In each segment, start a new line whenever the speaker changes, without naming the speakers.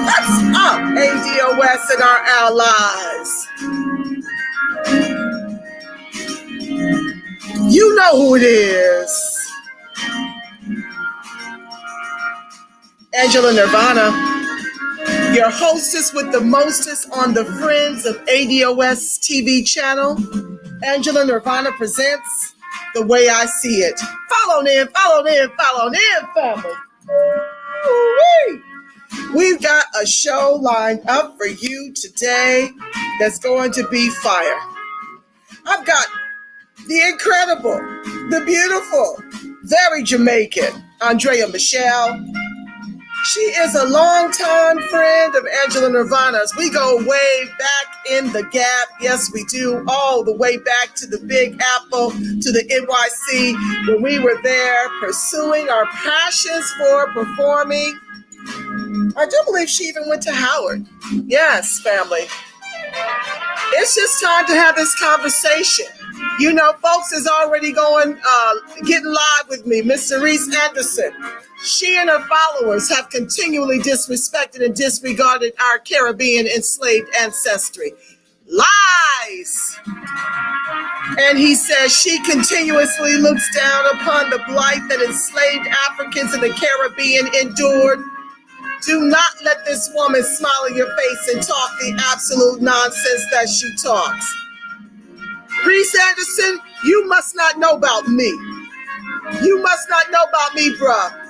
What's up, ADOS and our allies? You know who it is. Angela Nirvana, your hostess with the mostest on the Friends of ADOS TV channel. Angela Nirvana presents The Way I See It. Follow in, family. Woo-wee. We've got a show lined up for you today that's going to be fire. I've got the incredible, the beautiful, very Jamaican, Andrea Meshel. She is a longtime friend of Angela Nirvana's. We go way back in the gap. Yes, we do. All the way back to the Big Apple, to the NYC, when we were there pursuing our passions for performing. I do believe she even went to Howard. Yes, family. It's just time to have this conversation. You know, folks is already getting live with me. Miss Reese Anderson. She and her followers have continually disrespected and disregarded our Caribbean enslaved ancestry. Lies! And he says she continuously looks down upon the blight that enslaved Africans in the Caribbean endured. Do not let this woman smile in your face and talk the absolute nonsense that she talks. Reese Anderson, you must not know about me. You must not know about me, bruh.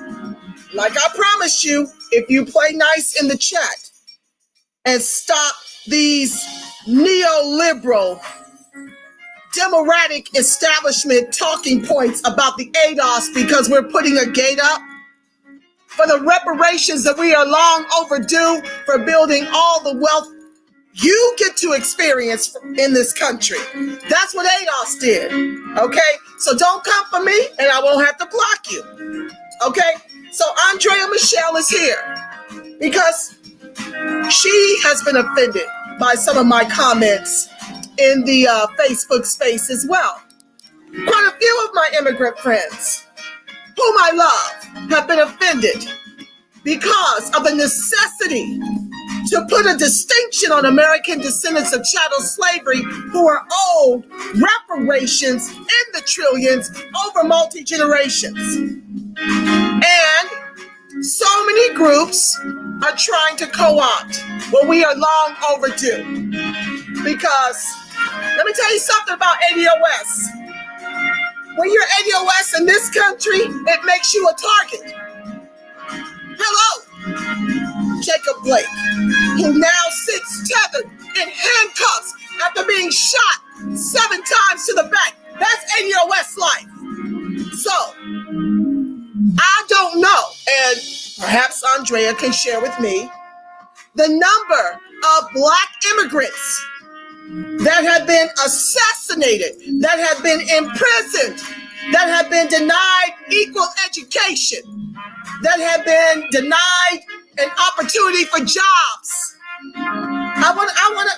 Like I promised you, if you play nice in the chat and stop these neoliberal, democratic establishment talking points about the ADOS because we're putting a gate up, for the reparations that we are long overdue for building all the wealth you get to experience in this country. That's what ADOS did, okay? So don't come for me and I won't have to block you, okay? So Andrea Meshel is here because she has been offended by some of my comments in the Facebook space as well. Quite a few of my immigrant friends whom I love have been offended because of the necessity to put a distinction on American descendants of chattel slavery who are owed reparations in the trillions over multi-generations. And so many groups are trying to co-opt what we are long overdue. Because, let me tell you something about ADOS. When you're ADOS in this country, it makes you a target. Hello, Jacob Blake, who now sits tethered in handcuffs after being shot 7 times to the back. That's ADOS life. So, I don't know, and perhaps Andrea can share with me, the number of Black immigrants that have been assassinated, that have been imprisoned, that have been denied equal education, that have been denied an opportunity for jobs.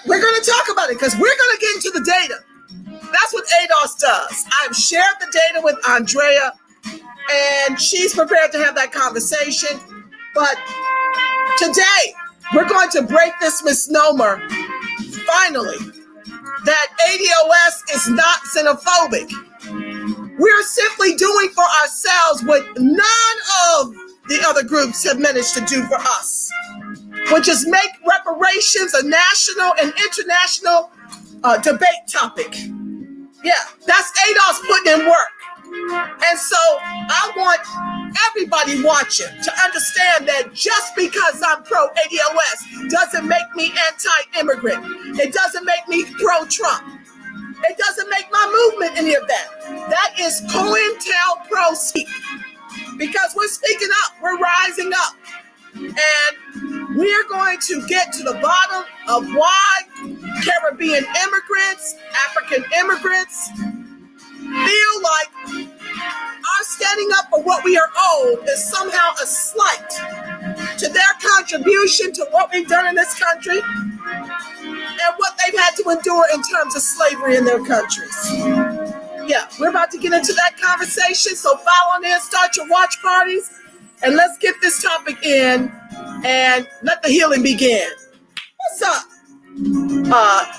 We're going to talk about it because we're going to get into the data. That's what ADOS does. I've shared the data with Andrea, and she's prepared to have that conversation. But today, we're going to break this misnomer, finally, that ADOS is not xenophobic. We're simply doing for ourselves what none of the other groups have managed to do for us, which is make reparations a national and international debate topic. Yeah, that's ADOS putting in work. And so I want everybody watching to understand that just because I'm pro-ADOS doesn't make me anti-immigrant. It doesn't make me pro-Trump. It doesn't make my movement any of that. That is COINTELPRO speak. Because we're speaking up, we're rising up. And we're going to get to the bottom of why Caribbean immigrants, African immigrants feel like our standing up for what we are owed is somehow a slight to their contribution to what we've done in this country and what they've had to endure in terms of slavery in their countries. Yeah, we're about to get into that conversation, so follow in, start your watch parties, and let's get this topic in and let the healing begin. What's up?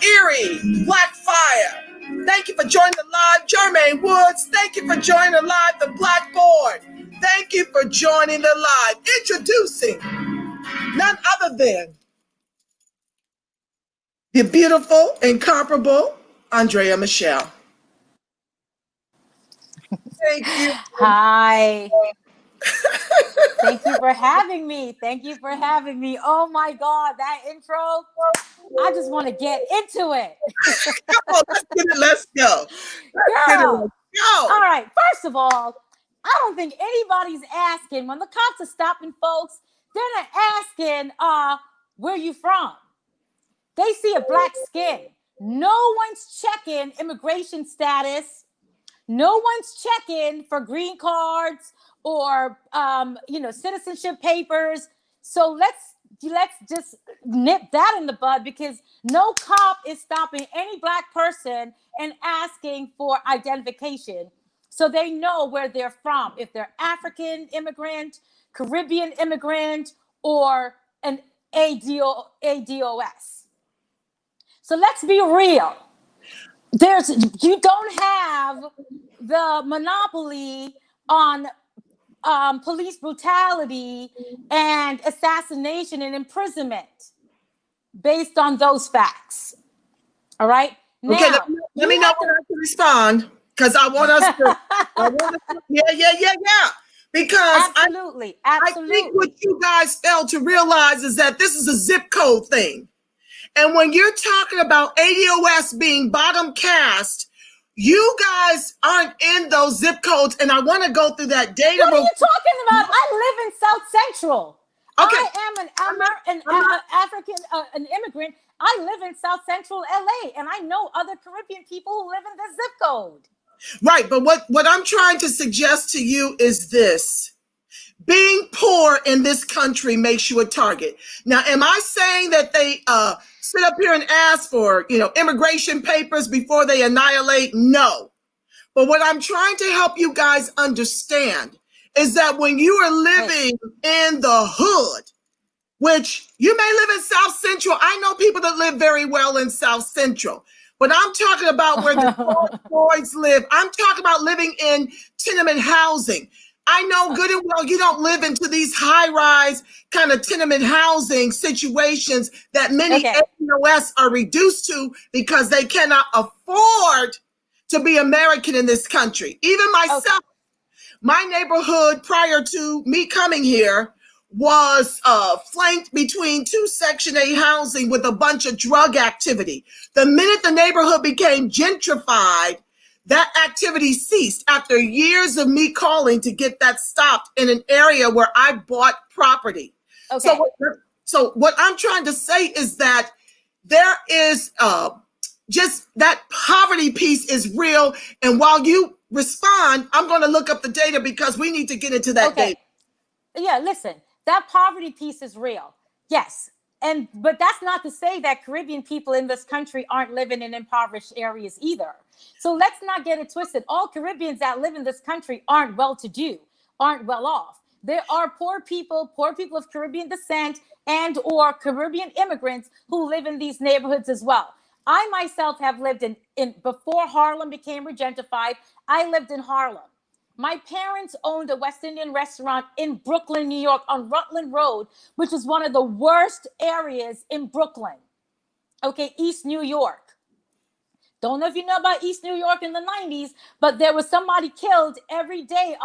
Erie, Black Fire. Thank you for joining the live. Jermaine Woods, thank you for joining the live. The Blackboard, thank you for joining the live. Introducing none other than the beautiful, incomparable Andrea Meshel. Thank you.
Hi. Thank you for having me. Thank you for having me. Oh my God, that intro. I just want to get into it.
Come on, let's get it. Let's go.
Girl. All right. First of all, I don't think anybody's asking when the cops are stopping folks, they're not asking where you from. They see a black skin. No one's checking immigration status. No one's checking for green cards or citizenship papers. So let's just nip that in the bud, because no cop is stopping any black person and asking for identification, so they know where they're from, if they're African immigrant, Caribbean immigrant, or an ADOS. So let's be real. You don't have the monopoly on police brutality and assassination and imprisonment based on those facts. All right. Now,
okay, let me know when I can respond, because I want us to. Yeah. Because
absolutely.
I think what you guys fail to realize is that this is a zip code thing. And when you're talking about ADOS being bottom caste, you guys aren't in those zip codes. And I want to go through that data.
What are you talking about? I live in South Central.
Okay.
I am an immigrant. I live in South Central LA, and I know other Caribbean people who live in this zip code.
Right. But what I'm trying to suggest to you is this. Being poor in this country makes you a target. Now, am I saying that they sit up here and ask for, immigration papers before they annihilate? No. But what I'm trying to help you guys understand is that when you are living in the hood, which you may live in South Central, I know people that live very well in South Central, but I'm talking about where the boys live. I'm talking about living in tenement housing. I know good and well you don't live into these high-rise kind of tenement housing situations that many ADOS are reduced to because they cannot afford to be American in this country. Even myself, my neighborhood prior to me coming here was flanked between two Section 8 housing with a bunch of drug activity. The minute the neighborhood became gentrified, that activity ceased after years of me calling to get that stopped in an area where I bought property. Okay. So what I'm trying to say is that there is just that poverty piece is real. And while you respond, I'm going to look up the data because we need to get into that data.
Yeah, listen, that poverty piece is real. Yes. But that's not to say that Caribbean people in this country aren't living in impoverished areas either. So let's not get it twisted. All Caribbeans that live in this country aren't well-to-do, aren't well off. There are poor people of Caribbean descent and or Caribbean immigrants who live in these neighborhoods as well. I myself have lived in before Harlem became gentrified, I lived in Harlem. My parents owned a West Indian restaurant in Brooklyn, New York, on Rutland Road, which is one of the worst areas in Brooklyn. Okay, East New York. Don't know if you know about East New York in the 90s, but there was somebody killed every day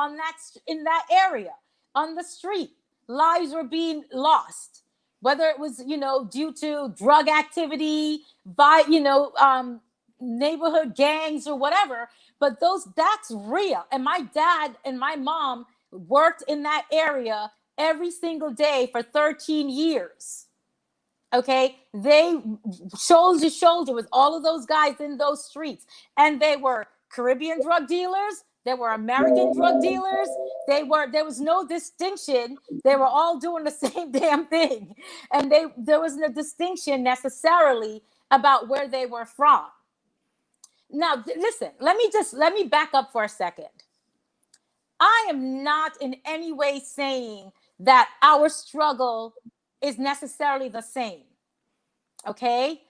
in that area, on the street. Lives were being lost, whether it was, due to drug activity, neighborhood gangs or whatever. But that's real. And my dad and my mom worked in that area every single day for 13 years. Okay, they shoulder to shoulder with all of those guys in those streets. And they were Caribbean drug dealers. They were American drug dealers. There was no distinction. They were all doing the same damn thing. And there was no distinction necessarily about where they were from. Now, listen, let me back up for a second. I am not in any way saying that our struggle is necessarily the same. Okay?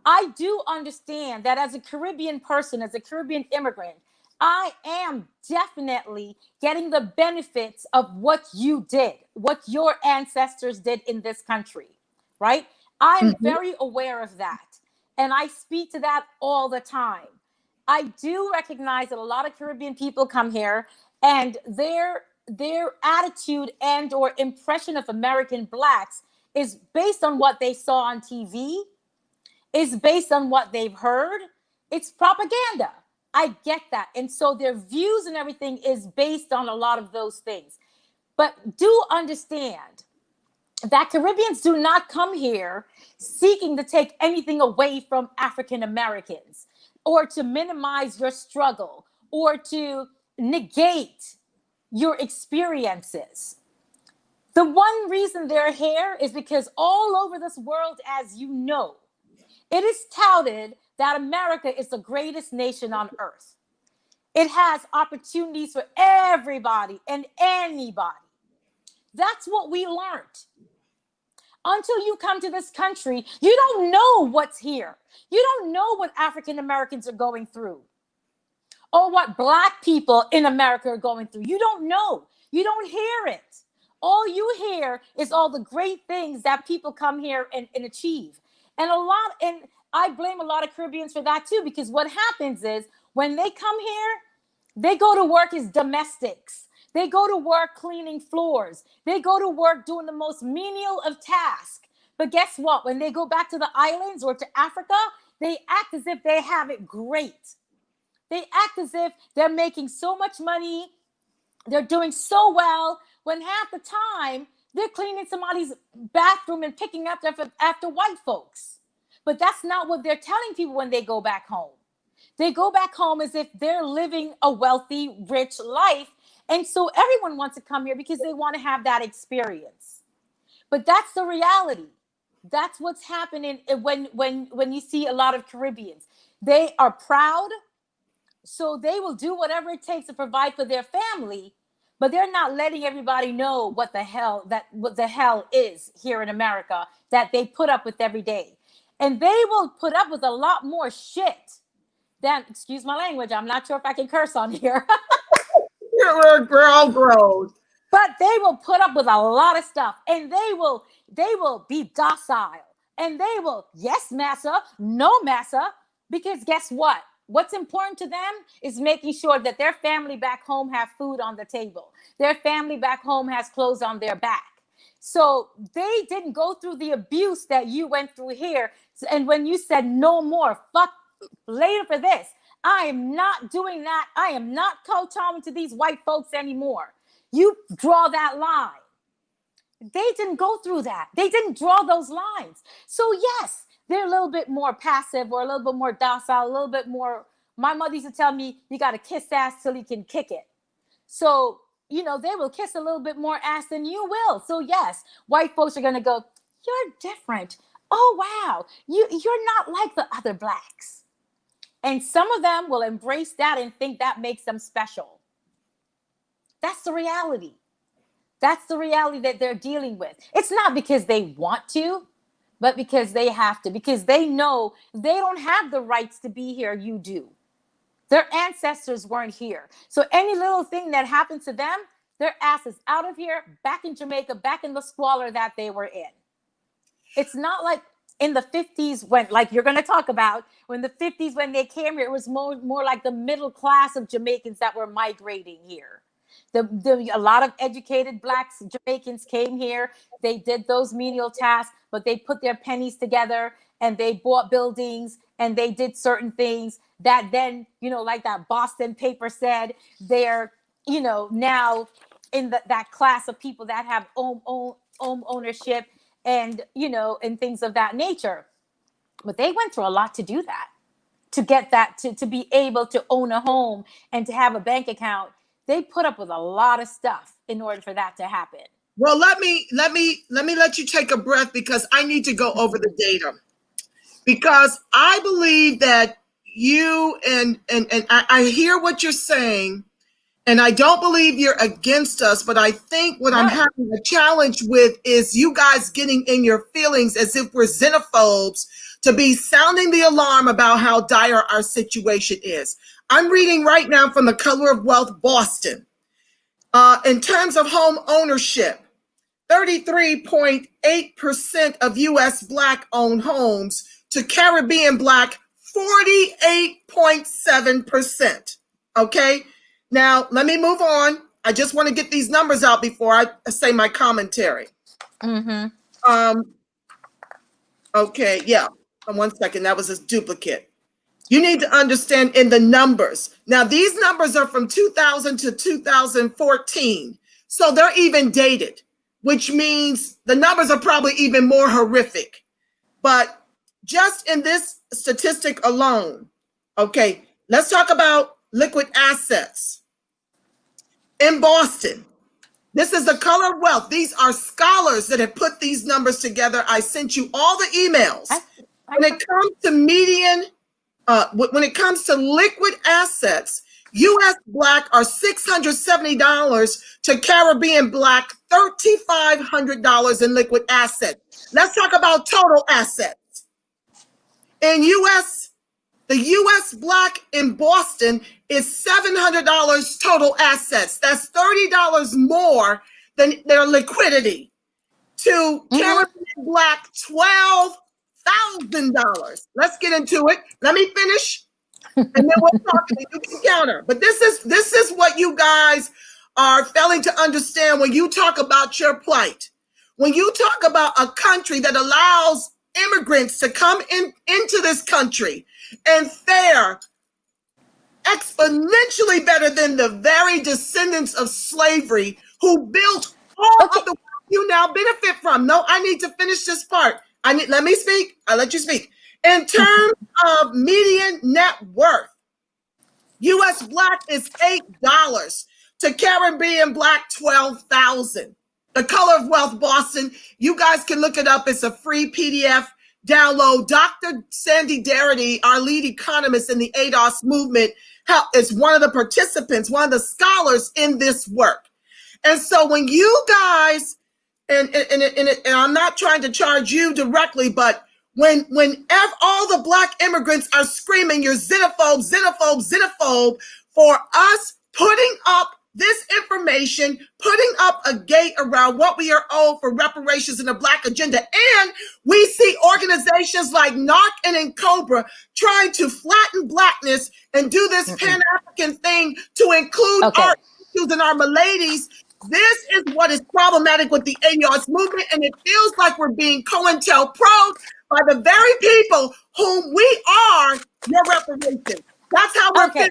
I do understand that as a Caribbean person, as a Caribbean immigrant, I am definitely getting the benefits of what you did, what your ancestors did in this country, right? I'm very aware of that. And I speak to that all the time. I do recognize that a lot of Caribbean people come here and their attitude and or impression of American Blacks is based on what they saw on TV, is based on what they've heard. It's propaganda. I get that. And so their views and everything is based on a lot of those things. But do understand that Caribbeans do not come here seeking to take anything away from African Americans or to minimize your struggle or to negate your experiences. The one reason they're here is because all over this world, as you know, it is touted that America is the greatest nation on earth. It has opportunities for everybody and anybody. That's what we learned. Until you come to this country, you don't know what's here. You don't know what African Americans are going through or what Black people in America are going through. You don't know. You don't hear it. All you hear is all the great things that people come here and achieve. And I blame a lot of Caribbeans for that too, because what happens is when they come here, they go to work as domestics. They go to work cleaning floors. They go to work doing the most menial of tasks. But guess what? When they go back to the islands or to Africa, they act as if they have it great. They act as if they're making so much money. They're doing so well when half the time they're cleaning somebody's bathroom and picking up after white folks. But that's not what they're telling people when they go back home. They go back home as if they're living a wealthy, rich life. And so everyone wants to come here because they want to have that experience. But that's the reality. That's what's happening when you see a lot of Caribbeans. They are proud, so they will do whatever it takes to provide for their family, but they're not letting everybody know what the hell is here in America that they put up with every day. And they will put up with a lot more shit than, excuse my language, I'm not sure if I can curse on here.
We're all grown.
But they will put up with a lot of stuff, and they will be docile, and they will, yes, massa, no massa, because guess what? What's important to them is making sure that their family back home have food on the table. Their family back home has clothes on their back. So they didn't go through the abuse that you went through here. And when you said no more, fuck later for this, I am not doing that. I am not kowtowing to these white folks anymore. You draw that line. They didn't go through that. They didn't draw those lines. So yes, they're a little bit more passive or a little bit more docile, a little bit more. My mother used to tell me, you got to kiss ass till you can kick it. So, they will kiss a little bit more ass than you will. So yes, white folks are going to go, you're different. Oh, wow. You're not like the other Blacks. And some of them will embrace that and think that makes them special. That's the reality. That's the reality that they're dealing with. It's not because they want to, but because they have to, because they know they don't have the rights to be here. You do. Their ancestors weren't here. So any little thing that happens to them, their ass is out of here, back in Jamaica, back in the squalor that they were in. It's not like in the 50s when, like you're going to talk about, when the 50s when they came here, it was more like the middle class of Jamaicans that were migrating here. A lot of educated Blacks, Jamaicans came here. They did those menial tasks, but they put their pennies together and they bought buildings and they did certain things that then, like that Boston paper said, they're, now in that class of people that have home ownership and, and things of that nature. But they went through a lot to do that, to get that, to be able to own a home and to have a bank account. They put up with a lot of stuff in order for that to happen.
Well, let me let you take a breath because I need to go over the data. Because I believe that you and I hear what you're saying, And I don't believe you're against us, but I think what I'm
No.
having a challenge with is you guys getting in your feelings as if we're xenophobes to be sounding the alarm about how dire our situation is. I'm reading right now from the Color of Wealth Boston. In terms of home ownership, 33.8% of U.S. Black-owned homes to Caribbean Black, 48.7%. Okay? Now, let me move on. I just want to get these numbers out before I say my commentary. Okay, yeah. 1 second. That was a duplicate. You need to understand in the numbers. Now, these numbers are from 2000 to 2014. So they're even dated, which means the numbers are probably even more horrific. But just in this statistic alone, okay, let's talk about liquid assets. In Boston, this is the Color of Wealth. These are scholars that have put these numbers together. I sent you all the emails. When it comes to median, when it comes to liquid assets, U.S. Black are $670 to Caribbean Black, $3,500 in liquid assets. Let's talk about total assets. In the U.S. Black in Boston is $700 total assets. That's $30 more than their liquidity. To Caribbean Black, $12,000. Let's get into it. Let me finish, and then we'll talk. And you can counter. But this is what you guys are failing to understand when you talk about your plight. When you talk about a country that allows immigrants to come into this country and fare exponentially better than the very descendants of slavery who built all of the wealth you now benefit from. No, I need to finish this part. Let me speak. I'll let you speak. In terms of median net worth, U.S. Black is $8 to Caribbean Black, $12,000. The Color of Wealth Boston, you guys can look it up. It's a free PDF download. Dr. Sandy Darity, our lead economist in the ADOS movement, is one of the participants, one of the scholars in this work. And so when you guys, and I'm not trying to charge you directly, but when all the Black immigrants are screaming, you're xenophobe, xenophobe, xenophobe, for us putting up this information, putting up a gate around what we are owed for reparations in the Black agenda. And we see organizations like NARC and Cobra trying to flatten Blackness and do this Pan-African thing to include our issues and our maladies. This is what is problematic with the ADOS movement, and it feels like we're being COINTELPRO by the very people whom we are your reparations. That's how we're feeling.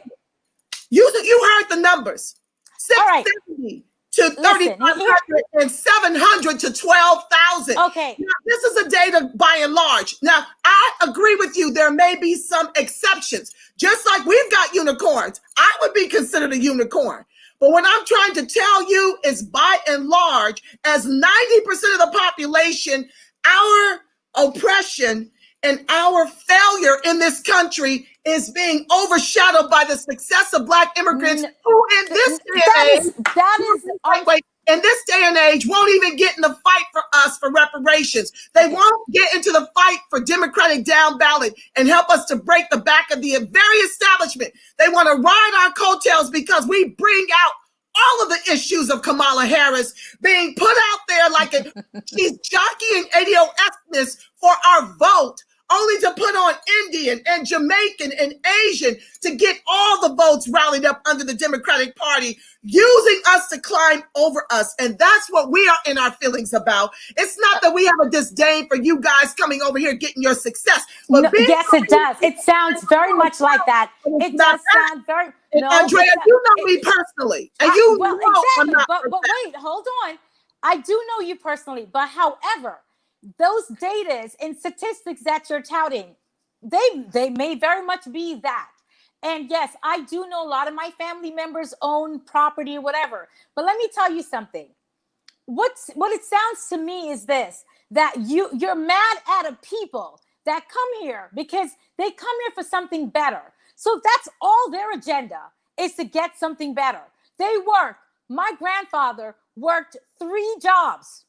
You heard the numbers. 670 to 3,500 and 700 to 12,000.
Okay.
Now, this is a data by and large. Now, I agree with you. There may be some exceptions. Just like we've got unicorns. I would be considered a unicorn. But what I'm trying to tell you is by and large, as 90% of the population, our oppression and our failure in this country is being overshadowed by the success of Black immigrants who in this day and age won't even get in the fight for us for reparations. They won't get into the fight for Democratic down ballot and help us to break the back of the very establishment. They want to ride our coattails because we bring out all of the issues of Kamala Harris being put out there like she's jockeying ADOS for our vote, only to put on Indian and Jamaican and Asian to get all the votes rallied up under the Democratic Party, using us to climb over us. And that's what we are in our feelings about. It's not that we have a disdain for you guys coming over here getting your success. But
no, yes, it does. It sounds very much like that. It does sound very...
No, Andrea, you know me personally. And you know
exactly.
I'm not
but wait, hold on. I do know you personally. But however, those data and statistics that you're touting, they may very much be that. And yes, I do know a lot of my family members own property or whatever. But let me tell you something. What it sounds to me is this, that you're mad at a people that come here because they come here for something better. So that's all their agenda, is to get something better. They work. My grandfather worked 3 jobs.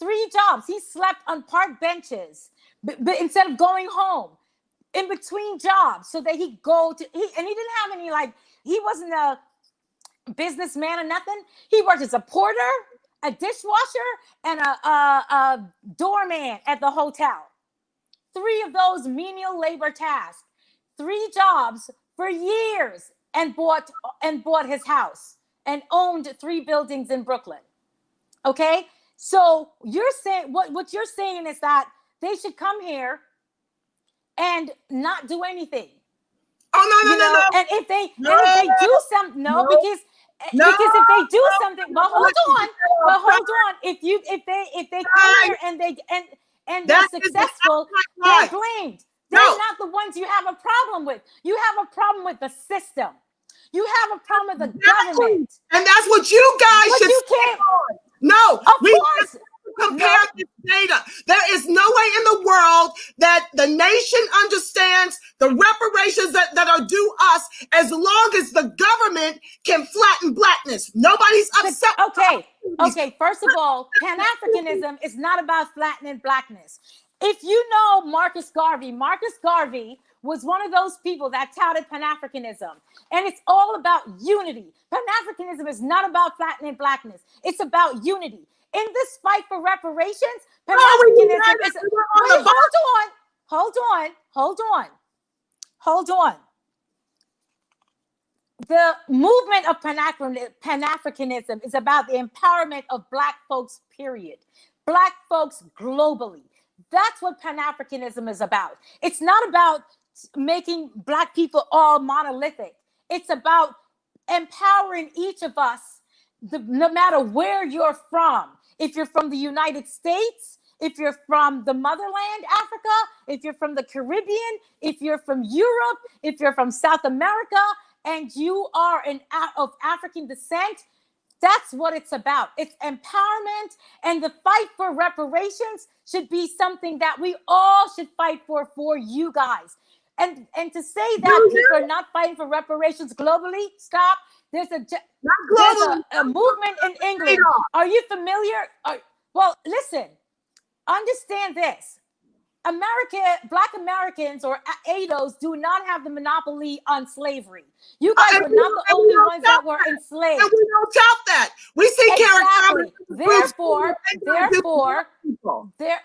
3 jobs. He slept on park benches but instead of going home in between jobs so that he'd go to, and he didn't have any, like, he wasn't a businessman or nothing. He worked as a porter, a dishwasher, and a doorman at the hotel. 3 of those menial labor tasks, 3 jobs for years, and bought his house and owned 3 buildings in Brooklyn. Okay, so you're saying what you're saying is that they should come here and not do anything.
Oh no.
And if they do something, because if they do something, but hold on. If they come here and they're successful, they're blamed. They're not the ones you have a problem with. You have a problem with the system. You have a problem with the government.
And that's what you guys should stand on. No,
of course.
Compare this data. There is no way in the world that the nation understands the reparations that are due us as long as the government can flatten blackness. Nobody's upset.
Okay. First of all, Pan-Africanism is not about flattening blackness. If you know Marcus Garvey was one of those people that touted Pan-Africanism. And it's all about unity. Pan-Africanism is not about flattening blackness. It's about unity. In this fight for reparations, Pan-Africanism is... Hold on. The movement of Pan-Africanism is about the empowerment of Black folks, period. Black folks globally. That's what Pan-Africanism is about. It's not about making Black people all monolithic. It's about empowering each of us, no matter where you're from. If you're from the United States, if you're from the motherland, Africa, if you're from the Caribbean, if you're from Europe, if you're from South America, and you are of African descent, that's what it's about. It's empowerment, and the fight for reparations should be something that we all should fight for you guys. And to say that people are not fighting for reparations globally, stop. There's a movement in England. Are you familiar? Well, listen, understand this. Black Americans or ADOs do not have the monopoly on slavery. You guys are not the only ones that were enslaved.
And we don't tout that. We see
exactly. Therefore,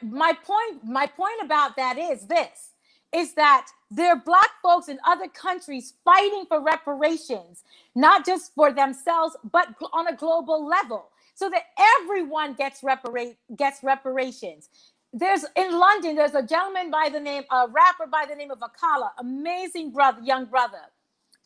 my point about that is this, is that there are Black folks in other countries fighting for reparations, not just for themselves, but on a global level, so that everyone gets reparations. In London, there's a gentleman a rapper by the name of Akala, amazing brother, young brother,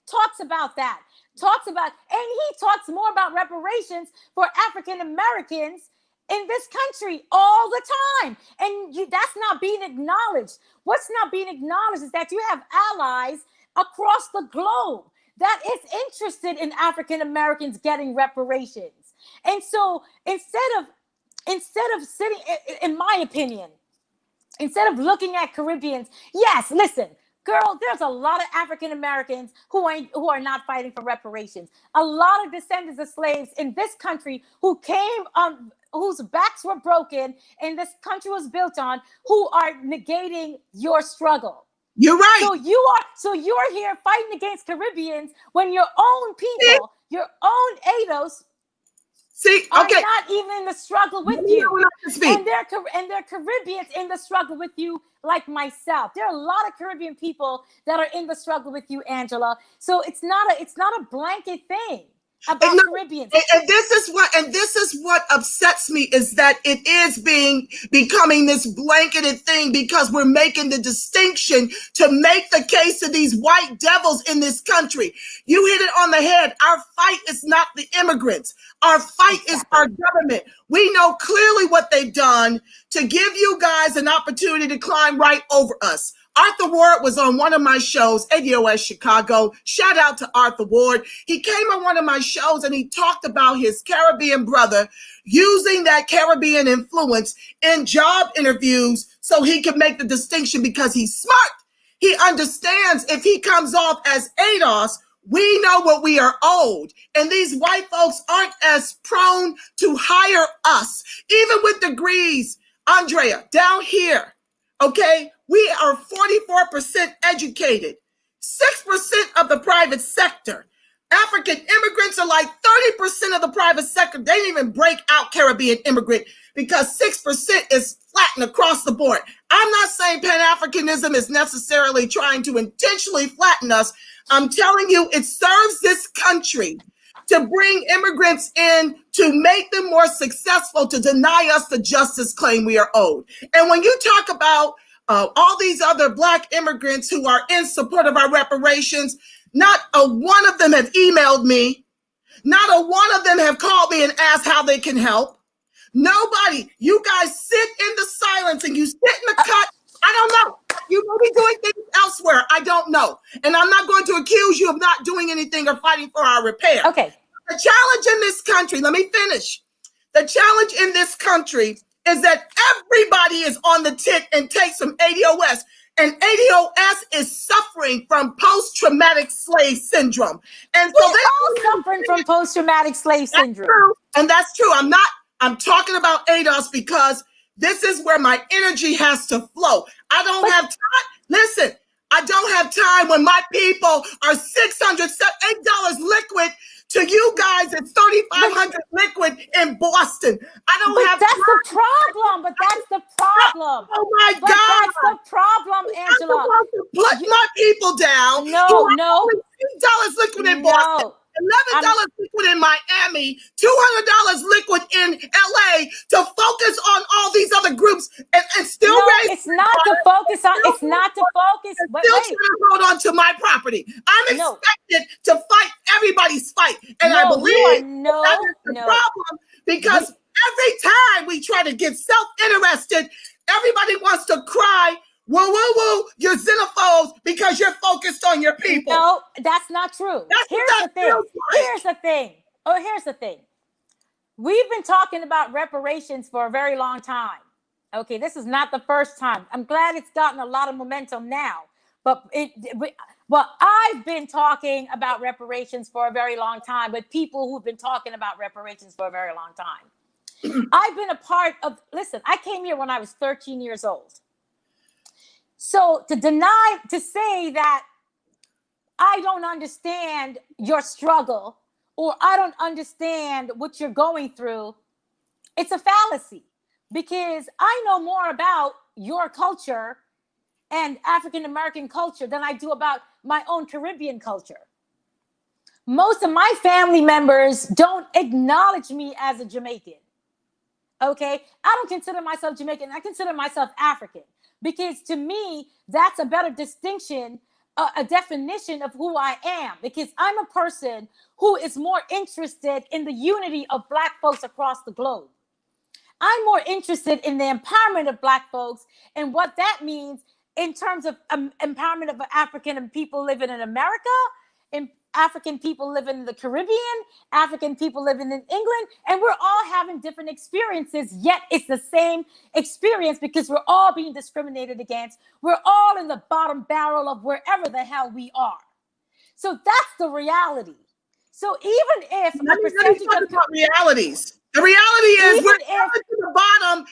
talks about that, and he talks more about reparations for African Americans in this country all the time. And that's not being acknowledged. What's not being acknowledged is that you have allies across the globe that is interested in African Americans getting reparations. And so instead of sitting, in my opinion, instead of looking at Caribbeans, yes, listen, girl, there's a lot of African Americans who are not fighting for reparations. A lot of descendants of slaves in this country who came whose backs were broken and this country was built on, who are negating your struggle.
You're right.
So you're here fighting against Caribbeans when your own people, your own ADOs, are not even in the struggle with you. And they're Caribbeans in the struggle with you, like myself. There are a lot of Caribbean people that are in the struggle with you, Angela. So it's not a blanket thing about Caribbeans.
And this is what upsets me, is that it is becoming this blanketed thing, because we're making the distinction to make the case to these white devils in this country. You hit it on the head. Our fight is not the immigrants. Our fight is our government. We know clearly what they've done to give you guys an opportunity to climb right over us. Arthur Ward was on one of my shows, ADOS Chicago. Shout out to Arthur Ward. He came on one of my shows and he talked about his Caribbean brother using that Caribbean influence in job interviews so he could make the distinction, because he's smart. He understands if he comes off as ADOS, We know what we are owed. And these white folks aren't as prone to hire us, even with degrees. Andrea, down here, okay, we are 44% educated, 6% of the private sector. African immigrants are like 30% of the private sector. They didn't even break out Caribbean immigrant because 6% is flattened across the board. I'm not saying Pan-Africanism is necessarily trying to intentionally flatten us. I'm telling you, it serves this country to bring immigrants in, to make them more successful, to deny us the justice claim we are owed. And when you talk about all these other Black immigrants who are in support of our reparations, not a one of them have emailed me. Not a one of them have called me and asked how they can help. Nobody. You guys sit in the silence and you sit in the cut. I don't know. You may be doing things elsewhere. I don't know. And I'm not going to accuse you of not doing anything or fighting for our repair.
Okay.
The challenge in this country, let me finish. The challenge in this country is that everybody is on the tick and takes some ADOS. And ADOS is suffering from post-traumatic slave syndrome. And so
we're all suffering from post-traumatic slave syndrome.
True. And that's true. I'm talking about ADOS because this is where my energy has to flow. I don't have time. Listen, I don't have time when my people are $8 liquid to you guys at $3,500 liquid in Boston. I don't have
that's
time.
the problem. But that's the problem.
Oh my
but
God.
That's the problem, Angela.
I'm supposed to put my people down.
No.
$8 liquid in Boston. $11 liquid in Miami, $200 liquid in LA to focus on all these other groups and still raise.
It's not to focus on. It's not to focus.
Still trying to hold on to my property. I'm expected to fight everybody's fight, and I believe that is the problem because every time we try to get self-interested, everybody wants to cry. Woo, woo, woo, you're xenophobes because you're focused on your people.
No, that's not true. Here's the thing. We've been talking about reparations for a very long time. Okay, this is not the first time. I'm glad it's gotten a lot of momentum now. But I've been talking about reparations for a very long time with people who've been talking about reparations for a very long time. I've been a part of, listen, I came here when I was 13 years old. So to say that I don't understand your struggle or I don't understand what you're going through, it's a fallacy because I know more about your culture and African-American culture than I do about my own Caribbean culture. Most of my family members don't acknowledge me as a Jamaican. Okay? I don't consider myself Jamaican. I consider myself African. Because to me, that's a better distinction, a definition of who I am. Because I'm a person who is more interested in the unity of Black folks across the globe. I'm more interested in the empowerment of Black folks and what that means in terms of empowerment of African people living in America, in African people living in the Caribbean, African people living in England, and we're all having different experiences, yet it's the same experience because we're all being discriminated against. We're all in the bottom barrel of wherever the hell we are. So that's the reality. So even if
a percentage of realities, the reality is we're tethered to the bottom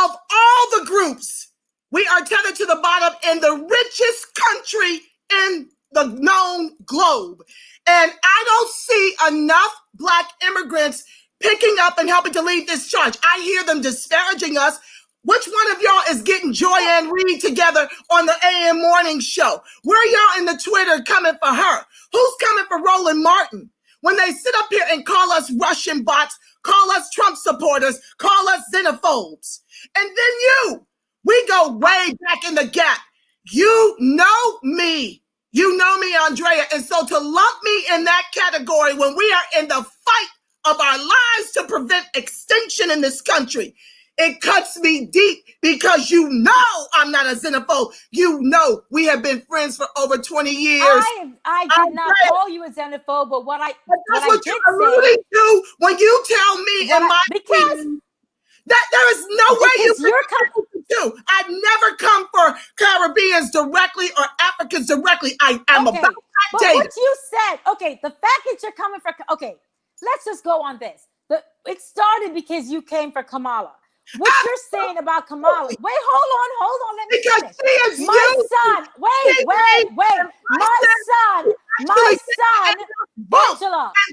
of all the groups. We are tethered to the bottom in the richest country in the known globe. And I don't see enough Black immigrants picking up and helping to lead this charge. I hear them disparaging us. Which one of y'all is getting Joy Ann Reid together on the AM morning show? Where y'all in the Twitter coming for her? Who's coming for Roland Martin? When they sit up here and call us Russian bots, call us Trump supporters, call us xenophobes. And then we go way back in the gap. You know me. You know me, Andrea. And so to lump me in that category when we are in the fight of our lives to prevent extinction in this country, it cuts me deep because you know I'm not a xenophobe. You know we have been friends for over 20 years.
I did not call you a xenophobe, but
that's what you're alluding to when you tell me in my opinion that there is no way you're coming to. I've never come for Caribbeans directly or Africans directly. I'm about that
But
data.
what you said, okay, the fact that you're coming for, okay, let's just go on this. It started because you came for Kamala. What you're saying about Kamala, wait, hold on, let me
Because
finish.
she is
My
you.
son, wait. My son,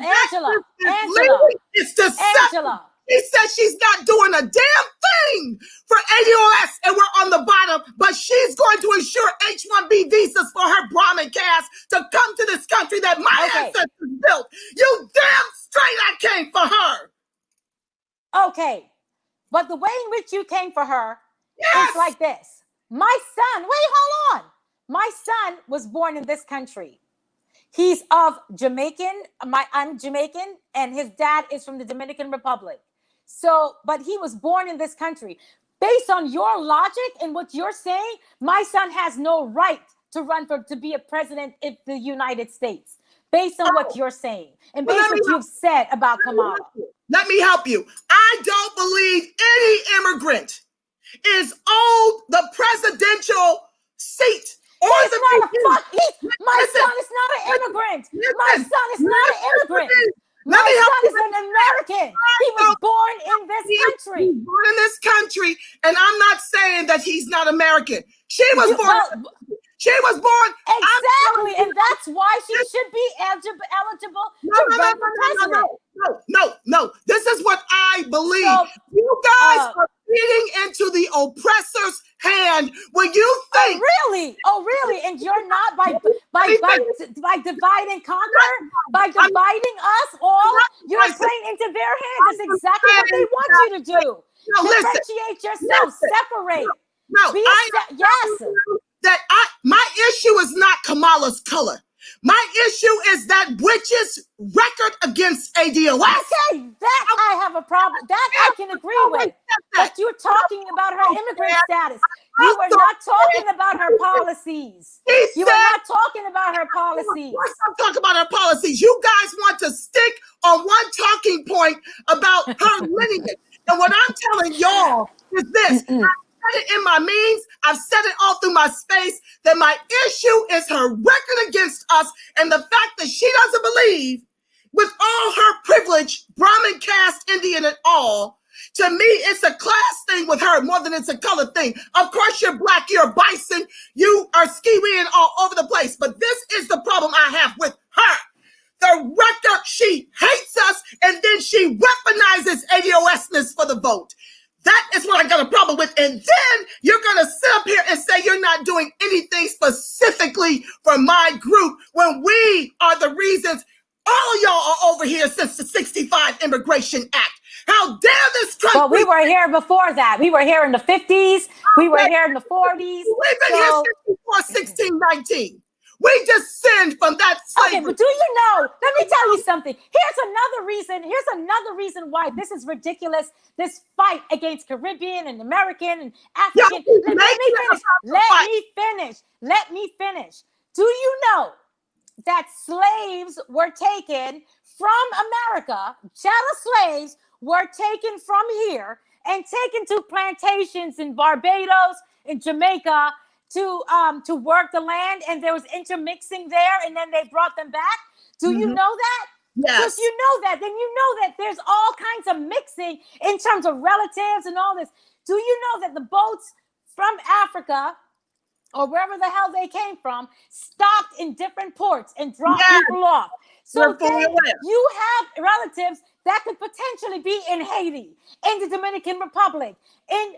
Angela.
It's deception. He says she's not doing a damn thing for ADOS and we're on the bottom, but she's going to ensure H-1B visas for her Brahmin caste to come to this country that my ancestors built. You damn straight I came for her.
Okay, but the way in which you came for her is like this. My son, wait, hold on. My son was born in this country. He's of Jamaican. I'm Jamaican, and his dad is from the Dominican Republic. So, but he was born in this country. Based on your logic and what you're saying, my son has no right to run to be a president of the United States. Based on what you're saying and based on what you've said about Kamala.
Let me help you. I don't believe any immigrant is owed the presidential seat.
My son is not an immigrant. My son is not an immigrant. My son is an American. He was born in this country.
He was born in this country, and I'm not saying that he's not American. She was born. She was born.
Exactly, and that's why she should be eligible to run for president.
No. This is what I believe. So, you guys are feeding into the oppressor's hand when you think.
Oh, really? And you're not by divide and conquer, by dividing us all. You're playing into their hands. That's exactly what they want you to do. Differentiate yourself. Separate.
My issue is not Kamala's color. My issue is that witch's record against ADOS.
Okay, that I have a problem. That I can agree with. But you're talking about her immigrant status. You were not talking about her policies. You were not talking about her policies.
I'm talking about her policies. You guys want to stick on one talking point about her lineage. And what I'm telling y'all is this. I've said it in my memes. I've said it all through my space that my issue is her record against us and the fact that she doesn't believe, with all her privilege, Brahmin caste, Indian and all, to me, it's a class thing with her more than it's a color thing. Of course, you're black, you're a bison, you are ski-weeing all over the place. But this is the problem I have with her. The record, she hates us, and then she weaponizes ADOS-ness for the vote. That is what I got a problem with. And then you're going to sit up here and say you're not doing anything specifically for my group when we are the reasons all of y'all are over here since the 65 Immigration Act. How dare this country?
Well, we were here before that. We were here in the 50s. We were here in the 40s.
We've been here since before 1619. We descend from that slavery.
Okay, but do you know? Let me tell you something. Here's another reason why this is ridiculous. This fight against Caribbean and American and African. Let me finish. Do you know that slaves were taken from America? Chattel slaves were taken from here and taken to plantations in Barbados, in Jamaica, to work the land, and there was intermixing there, and then they brought them back. Do you know that?
Yes.
So if you know that, then you know that there's all kinds of mixing in terms of relatives and all this. Do you know that the boats from Africa or wherever the hell they came from stopped in different ports and dropped people off? So then you have relatives that could potentially be in Haiti, in the Dominican Republic, in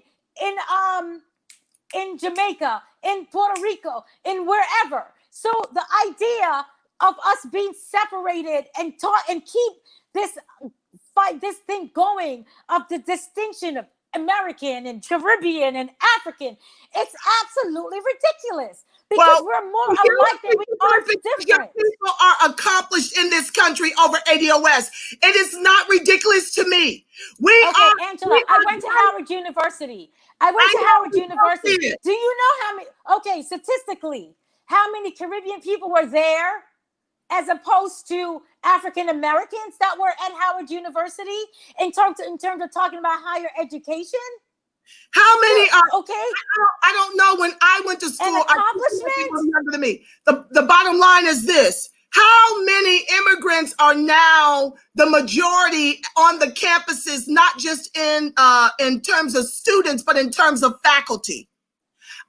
Jamaica, in Puerto Rico, in wherever. So the idea of us being separated and keep this fight, this thing going of the distinction of American and Caribbean and African, it's absolutely ridiculous because we're more alike than we are different.
People are accomplished in this country over ADOS. It is not ridiculous to me.
Angela, I went to Howard University. Do you know how many? Okay, statistically, how many Caribbean people were there as opposed to African Americans that were at Howard University in terms of talking about higher education?
How many are
okay?
I don't know. When I went to school,
An accomplishment?
younger than me. The bottom line is this: how many immigrants are now the majority on the campuses, not just in terms of students, but in terms of faculty?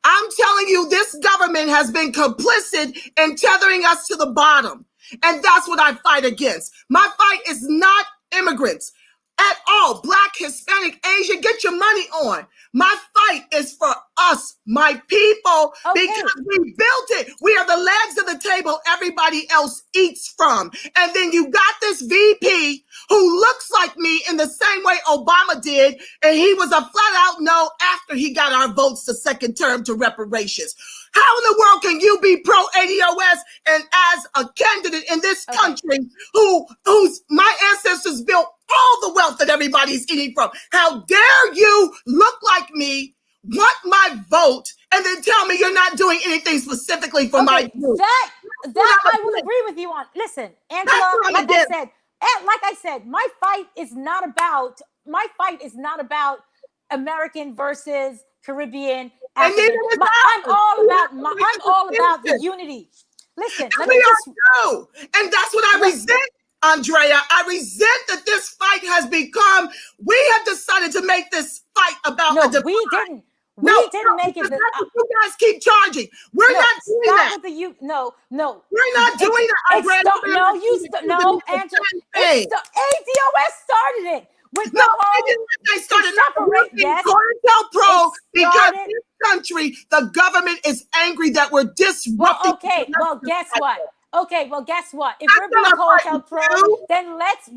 I'm telling you, this government has been complicit in tethering us to the bottom. And that's what I fight against. My fight is not immigrants at all. Black, Hispanic, Asian, get your money on. My fight is for us, my people, because we built it. We are the legs of the table everybody else eats from. And then you got this VP who looks like me in the same way Obama did, and he was a flat out no after he got our votes the second term to reparations. How in the world can you be pro-ADOS and as a candidate in this country whose my ancestors built all the wealth that everybody's eating from? How dare you look like me, want my vote, and then tell me you're not doing anything specifically for my group?
That I will agree with you on. Listen, Angela, like I said, my fight is not about American versus Caribbean. I'm all about the unity. Listen, let me just
and that's what I resent, Andrea. I resent that this fight has become. We have decided to make this fight about.
No, we didn't. We didn't make it.
That's what you guys keep charging. We're not doing that.
No.
We're not doing that, Andrea.
No, Angela. The ADOS started it. With the
they started COINTELPRO because in this country, the government is angry that we're disrupting.
Well, guess what? If we're being COINTELPRO, then let's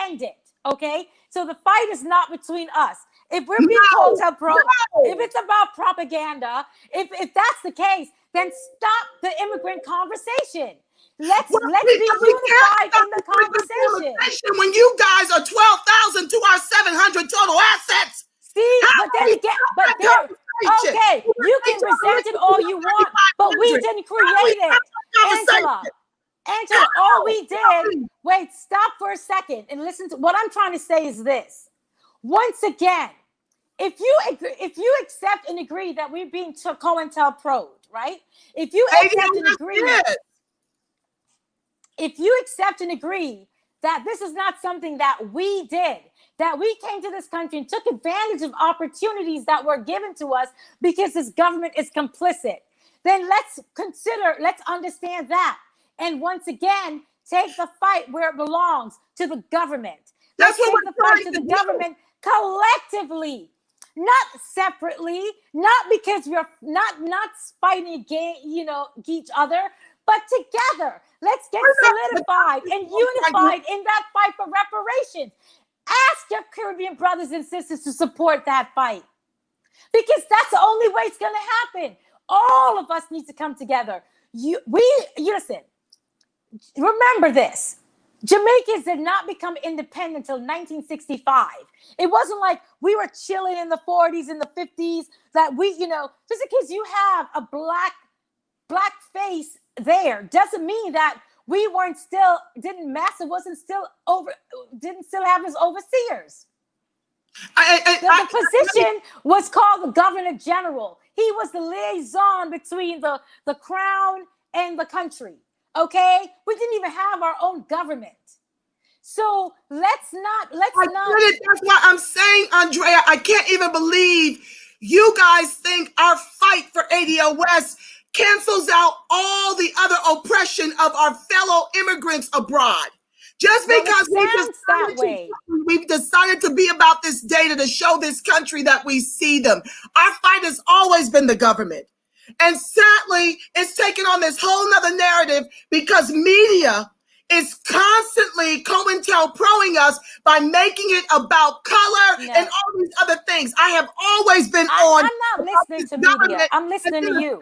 end it. Okay? So the fight is not between us. If we're being COINTELPRO, if it's about propaganda, if that's the case, then stop the immigrant conversation. Let's be unified in the conversation.
When you guys are 12,000 to our 700 total assets.
See, okay, you can resent it all you want, but we didn't create it. Angela, all we did, wait, stop for a second and listen to what I'm trying to say is this. Once again, if you accept and agree that we're being COINTELPRO'd, right? If you accept and agree that this is not something that we did, that we came to this country and took advantage of opportunities that were given to us because this government is complicit, then let's understand that. And once again, take the fight where it belongs, to the government.
That's what we're trying to do.
The government collectively, not separately, not because we're not fighting against, each other, but together. Let's get solidified and unified in that fight for reparations. Ask your Caribbean brothers and sisters to support that fight, because that's the only way it's going to happen. All of us need to come together. Listen, remember this. Jamaicans did not become independent until 1965. It wasn't like we were chilling in the 40s and the 50s that just because you have a black face there doesn't mean that we didn't still have his overseers. The position was called the Governor General. He was the liaison between the crown and the country. Okay, we didn't even have our own government. So let's not. That's
why I'm saying, Andrea, I can't even believe you guys think our fight for ADOS cancels out all the other oppression of our fellow immigrants abroad. Just because we've decided to be about this data to show this country that we see them. Our fight has always been the government. And sadly, it's taken on this whole nother narrative because media is constantly COINTELPROing us by making it about color and all these other things. I have always been
I'm not listening to media. I'm listening to you.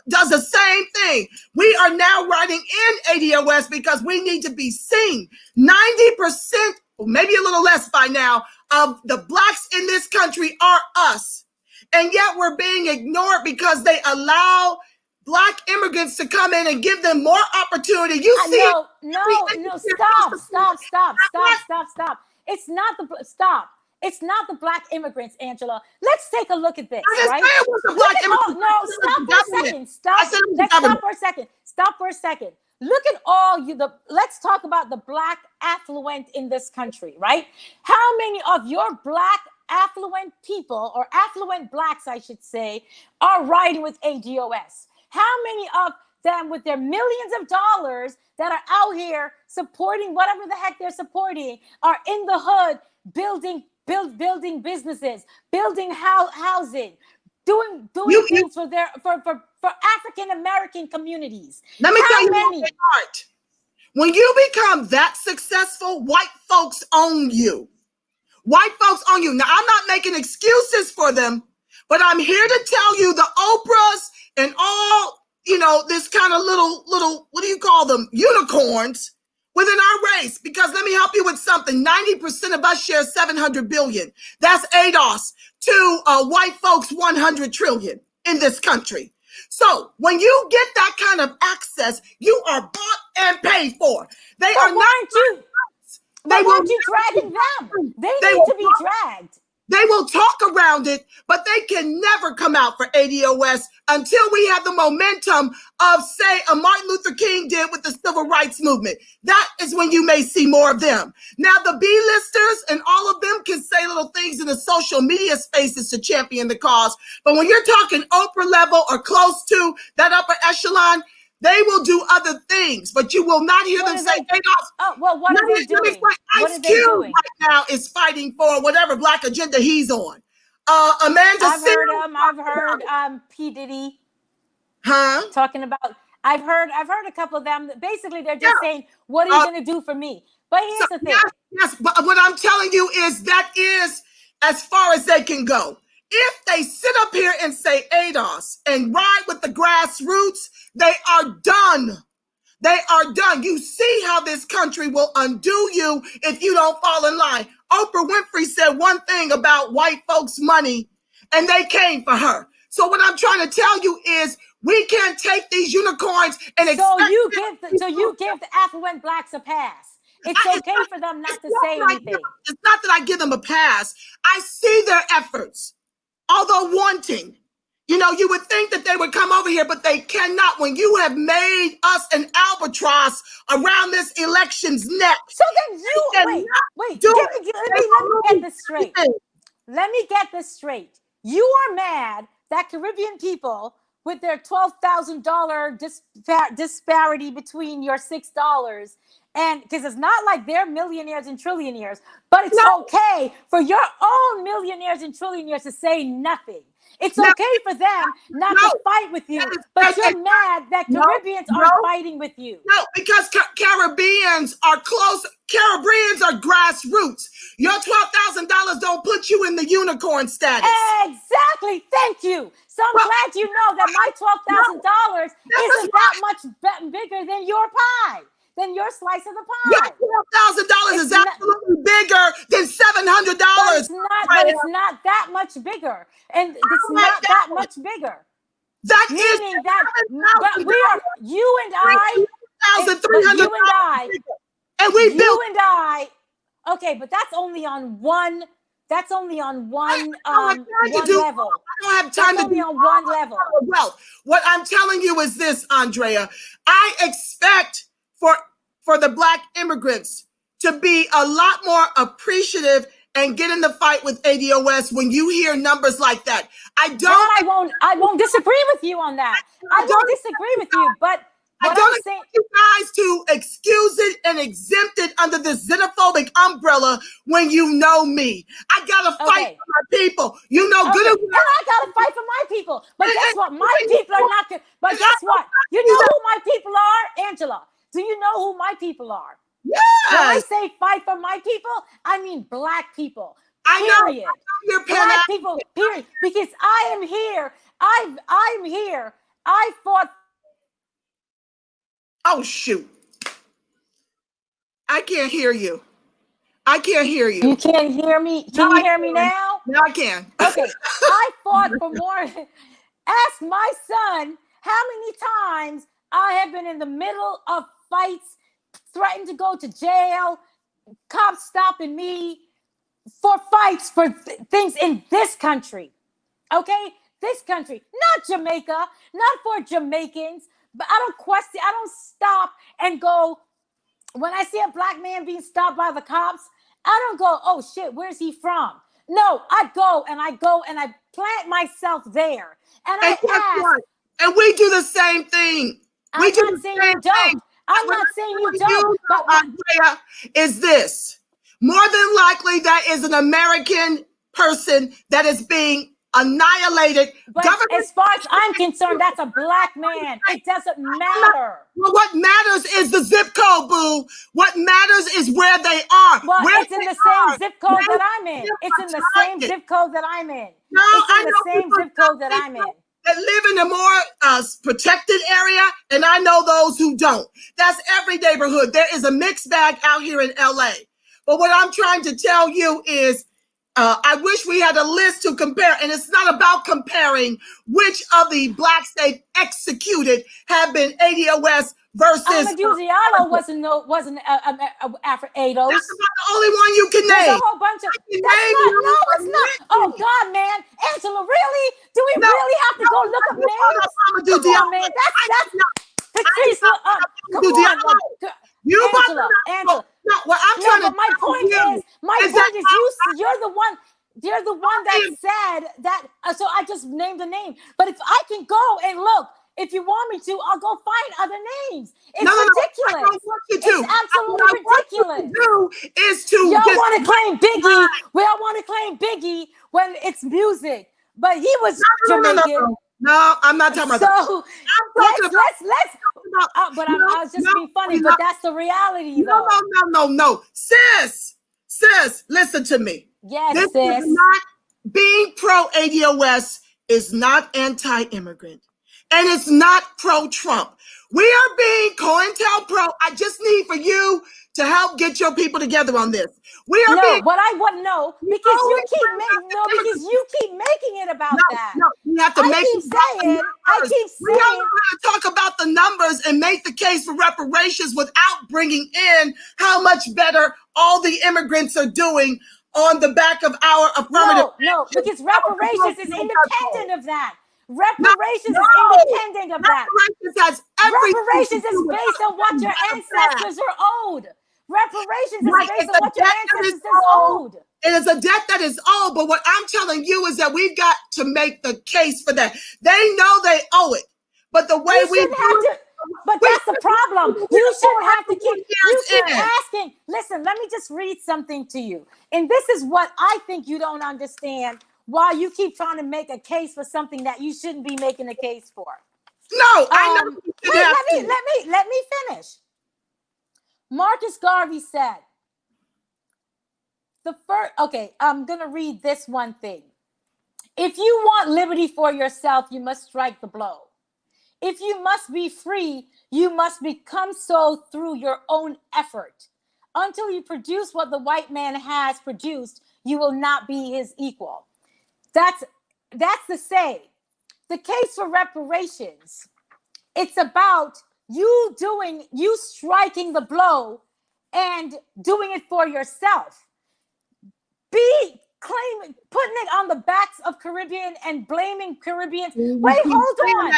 Does the same thing. We are now writing in ADOS because we need to be seen. 90%, maybe a little less by now, of the blacks in this country are us. And yet we're being ignored because they allow Black immigrants to come in and give them more opportunity.
No, stop. It's not stop. It's not the black immigrants, Angela. Let's take a look at this,
I didn't
right?
say it was the black immigrants.
No, stop for a second. Stop.
I said it was the
Let's stop
government.
for a second. Stop for a second. Look at let's talk about the black affluent in this country, right? How many of your black affluent people, or affluent blacks, I should say, are riding with ADOS? How many of them with their millions of dollars that are out here supporting whatever the heck they're supporting are in the hood building businesses, building housing, doing things for African American communities?
Let me tell you many. When you become that successful, white folks own you. White folks own you. Now, I'm not making excuses for them, but I'm here to tell you the Oprahs and all, this kind of little, what do you call them? Unicorns within our race. Because let me help you with something. 90% of us share 700 billion. That's ADOS to white folks 100 trillion in this country. So when you get that kind of access, you are bought and paid for. They are not.
They weren't you dragging them? They need to be dragged.
They will talk around it, but they can never come out for ADOS until we have the momentum of, say, a Martin Luther King did with the civil rights movement. That is when you may see more of them. Now, the B-listers and all of them can say little things in the social media spaces to champion the cause. But when you're talking Oprah level or close to that upper echelon, they will do other things, but you will not hear them say,
what are they doing?
Ice Cube right now is fighting for whatever black agenda he's on. Amanda,
I've heard P. Diddy talking about. I've heard a couple of them. Basically, they're just saying, "What are you going to do for me?" But here's the thing.
Yes, but what I'm telling you is that is as far as they can go. If they sit up here and say ADOS and ride with the grassroots, they are done. They are done. You see how this country will undo you if you don't fall in line. Oprah Winfrey said one thing about white folks' money, and they came for her. So what I'm trying to tell you is we can't take these unicorns and
so you give the affluent blacks a pass. It's okay for them not to say anything.
It's not that I give them a pass. I see their efforts. Although wanting, you would think that they would come over here, but they cannot. When you have made us an albatross around this election's neck.
So then wait, let me get this straight. Let me get this straight. You are mad that Caribbean people with their $12,000 disparity between your $6, and because it's not like they're millionaires and trillionaires, but it's okay for your own millionaires and trillionaires to say nothing. It's okay for them not to fight with you, but you're mad that Caribbeans aren't fighting with you.
No, because Caribbeans are close. Caribbeans are grassroots. Your $12,000 don't put you in the unicorn status.
Exactly. Thank you. So I'm glad you know that my $12,000 isn't that much bigger than your pie. Than your slice of the pie.
Your $12,000 is absolutely bigger than $700.
But it's not that much bigger. And it's not that much bigger.
That
meaning that but we are, you and I,
and we built.
You and I, okay, but that's only on one level.
I don't have time to do
on one level.
Wealth. What I'm telling you is this, Andrea. I expect for the black immigrants to be a lot more appreciative and get in the fight with ADOS when you hear numbers like that.
I won't disagree with you on that. I won't disagree with you, but
I don't expect you guys to excuse it and exempt it under this xenophobic umbrella when you know me. I gotta fight for my people. You know good and well.
And I gotta fight for my people. But guess what? My people are not good. But guess what? You know who my people are, Angela? Do you know who my people are?
Yes.
When I say fight for my people, I mean black people. Period.
I know you're
black people. Period. Because I am here. I'm here. I fought.
Oh shoot! I can't hear you. I can't hear you.
You can't hear me. Can you hear me now?
No, I can.
Okay. I fought for more. Ask my son how many times I have been in the middle of fights, threatened to go to jail, cops stopping me, for fights for things in this country. Okay? This country, not Jamaica, not for Jamaicans. But I don't question, I don't stop and go, when I see a black man being stopped by the cops, I don't go, oh shit, where's he from? No, I go and I plant myself there. And I ask.
What? And we do the same thing.
I'm not saying you don't. I'm not saying you don't. But
Andrea, is this more than likely that is an American person that is being annihilated.
But as far as I'm concerned, that's a black man. It doesn't matter.
Well, what matters is the zip code, boo. What matters is where they are.
Well,
where
it's in the same zip code that I'm in. It's in the same zip code that I'm in.
No,
it's in the same zip code that I'm in.
That live in a more protected area, and I know those who don't. That's every neighborhood. There is a mixed bag out here in LA. But what I'm trying to tell you is, I wish we had a list to compare, and it's not about comparing which of the blacks they've executed have been ADOS versus.
Amadou Diallo wasn't Afro-ADOS.
That's about the only one you can name.
There's a whole bunch of. It's not. Oh God, man, Angela, really? Do we really have to go look up names? Come on, man. That's Patrice. Come on, Angela.
No, what I'm trying to.
My point is, you're the one. You're the one that said that. So I just named the name. But if I can go and look, if you want me to, I'll go find other names. It's ridiculous.
I don't want you to.
It's absolutely ridiculous.
Y'all
want to claim Biggie. We all want to claim Biggie when it's music, but he was Jamaican.
No, I'm not talking about that.
So let's. But I was just being funny. But that's the reality, though.
No. Sis, listen to me.
Yes,
this
sis.
Is not, being pro-ADOS is not anti-immigrant. And it's not pro-Trump. We are being COINTELPRO. I just need for you to help get your people together on this. We are being.
But I wouldn't know because you keep making it about that.
No, you have to
I keep saying.
We don't know how to talk about the numbers and make the case for reparations without bringing in how much better all the immigrants are doing on the back of our affirmative.
No, because reparations is independent of that. Reparations is independent of that. Reparations is based on what your ancestors are owed. Reparations is based on what your ancestors are owed.
It is a debt that is owed, but what I'm telling you is that we've got to make the case for that. They know they owe it, but the way we do it.
But that's the problem. You shouldn't have to keep asking. Listen, let me just read something to you. And this is what I think you don't understand. Why you keep trying to make a case for something that you shouldn't be making a case for.
No, I know.
Let me finish. Marcus Garvey said, I'm gonna read this one thing. If you want liberty for yourself, you must strike the blow. If you must be free, you must become so through your own effort. Until you produce what the white man has produced, you will not be his equal. That's the say. The case for reparations, it's about you striking the blow and doing it for yourself. Putting it on the backs of Caribbean and blaming Caribbeans. Wait, hold on.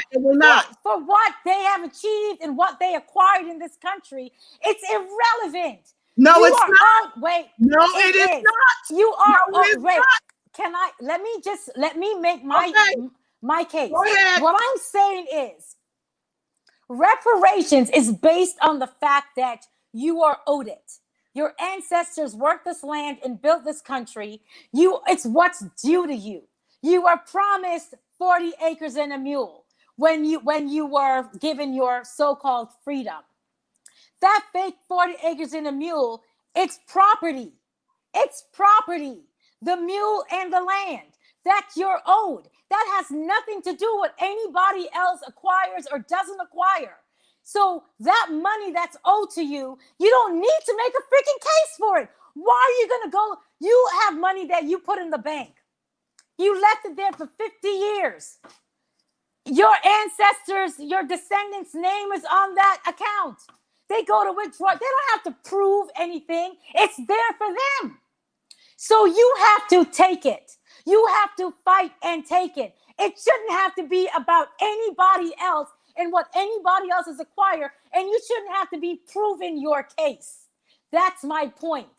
For what they have achieved and what they acquired in this country, it's irrelevant.
No, it's not.
No,
it is not.
You are. Wait. Let me make my case.
Go ahead.
What I'm saying is reparations is based on the fact that you are owed it. Your ancestors worked this land and built this country. It's what's due to you. You were promised 40 acres and a mule when you were given your so-called freedom. That fake 40 acres and a mule, it's property. It's property. The mule and the land that you're owed. That has nothing to do with anybody else acquires or doesn't acquire. So that money that's owed to you, you don't need to make a freaking case for it. Why are you going to go? You have money that you put in the bank. You left it there for 50 years. Your ancestors, your descendants' name is on that account. They go to withdraw. They don't have to prove anything. It's there for them. So you have to take it. You have to fight and take it. It shouldn't have to be about anybody else and what anybody else has acquired, and you shouldn't have to be proving your case. That's my point.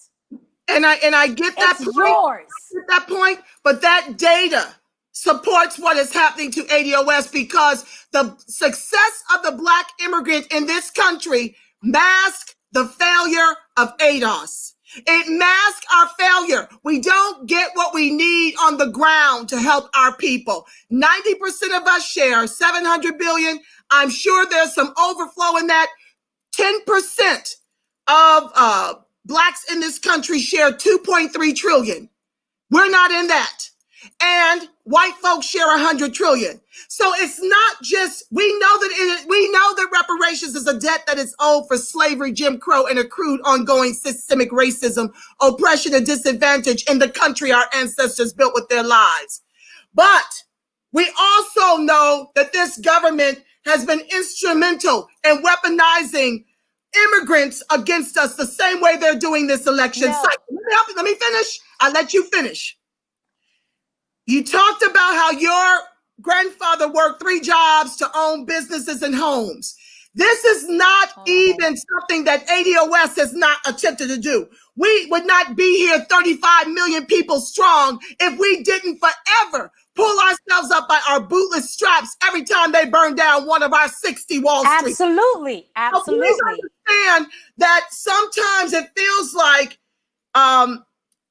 And I get that
It's
point.
yours.
I get that point, but that data supports what is happening to ADOS, because the success of the Black immigrant in this country masks the failure of ADOS. It masks our failure. We don't get what we need on the ground to help our people. 90% of us share 700 billion. I'm sure there's some overflow in that. 10% of Blacks in this country share 2.3 trillion. We're not in that. And white folks share 100 trillion. So it's not just, we know that reparations is a debt that is owed for slavery, Jim Crow, and accrued ongoing systemic racism, oppression, and disadvantage in the country our ancestors built with their lives. But we also know that this government has been instrumental in weaponizing immigrants against us the same way they're doing this election.
No.
So, let me finish. I'll let you finish. You talked about how your grandfather worked 3 jobs to own businesses and homes. This is not even something that ADOS has not attempted to do. We would not be here 35 million people strong if we didn't forever pull ourselves up by our bootless straps every time they burn down one of our 60 Wall Street.
Absolutely. Absolutely.
So please understand that sometimes it feels like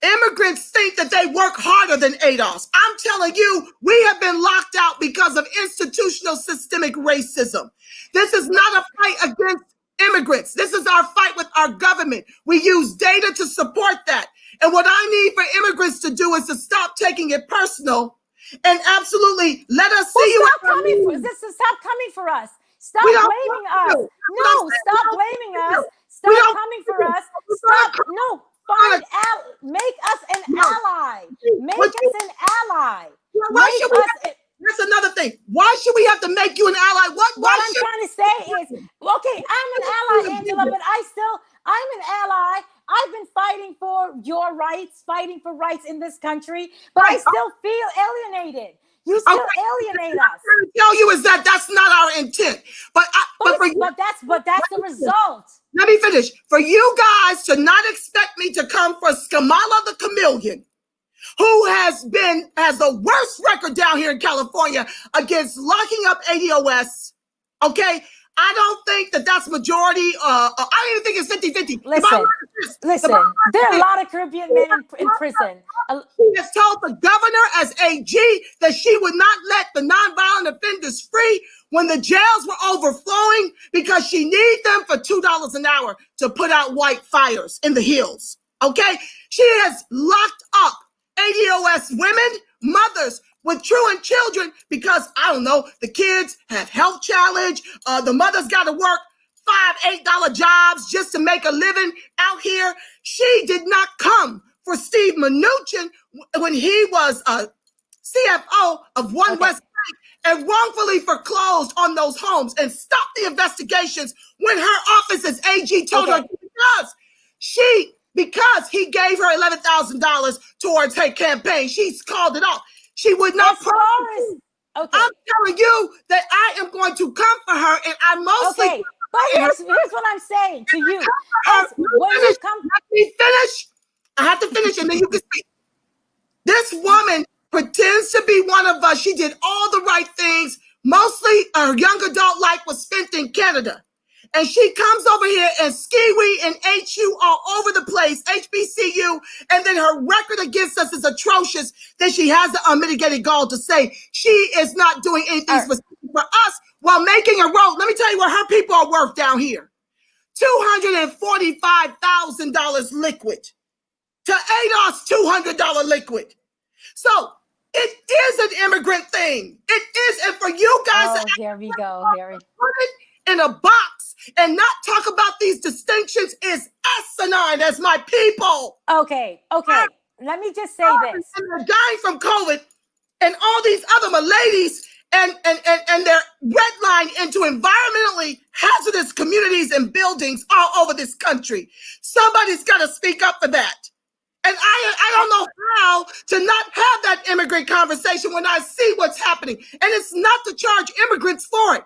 immigrants think that they work harder than ADOS. I'm telling you, we have been locked out because of institutional systemic racism. This is not a fight against immigrants. This is our fight with our government. We use data to support that. And what I need for immigrants to do is to stop taking it personal and absolutely let us see you.
Stop coming for us. Stop blaming us. No, stop blaming us. Stop coming for us. Stop. No. Make us an ally. Make us an ally.
That's another thing. Why should we have to make you an ally?
What I'm trying to say is, okay, I'm an ally, Angela, but I'm an ally. I've been fighting for your rights, fighting for rights in this country, but I still feel alienated. You still alienate us.
What I'm trying to tell you is that that's not our intent. But
that's the result.
Let me finish. For you guys to not expect me to come for Kamala the Chameleon, who has the worst record down here in California against locking up ADOS, okay? I don't think that's majority. I don't even think it's 50-50.
Listen, there are a lot of Caribbean men in prison.
She has told the governor as AG that she would not let the nonviolent offenders free when the jails were overflowing because she needs them for $2 an hour to put out white fires in the hills, okay? She has locked up ADOS women, mothers with truant children because, I don't know, the kids have health challenge. The mothers got to work $5-8 jobs just to make a living out here. She did not come for Steve Mnuchin when he was a CFO of One West Bank and wrongfully foreclosed on those homes and stopped the investigations when her office as AG told her because he gave her $11,000 towards her campaign. She's called it off. She would not promise. I'm telling you that I am going to come for her, and I mostly.
But here's what I'm saying to you.
Let me finish. I have to finish, and then you can speak. This woman pretends to be one of us. She did all the right things. Mostly her young adult life was spent in Canada. And she comes over here and ski-wee and HU all over the place, HBCU, and then her record against us is atrocious. Then she has the unmitigated gall to say she is not doing anything specific for us while making a road. Let me tell you what her people are worth down here. $245,000 liquid to ADOS $200 liquid. So it is an immigrant thing. It is, and for you guys to
here we go, Harry.
Put it in a box and not talk about these distinctions is asinine as my people.
Okay. Let me just say this.
And they're dying from COVID and all these other maladies and they're redlined into environmentally hazardous communities and buildings all over this country. Somebody's got to speak up for that. And I don't know how to not have that immigrant conversation when I see what's happening. And it's not to charge immigrants for it.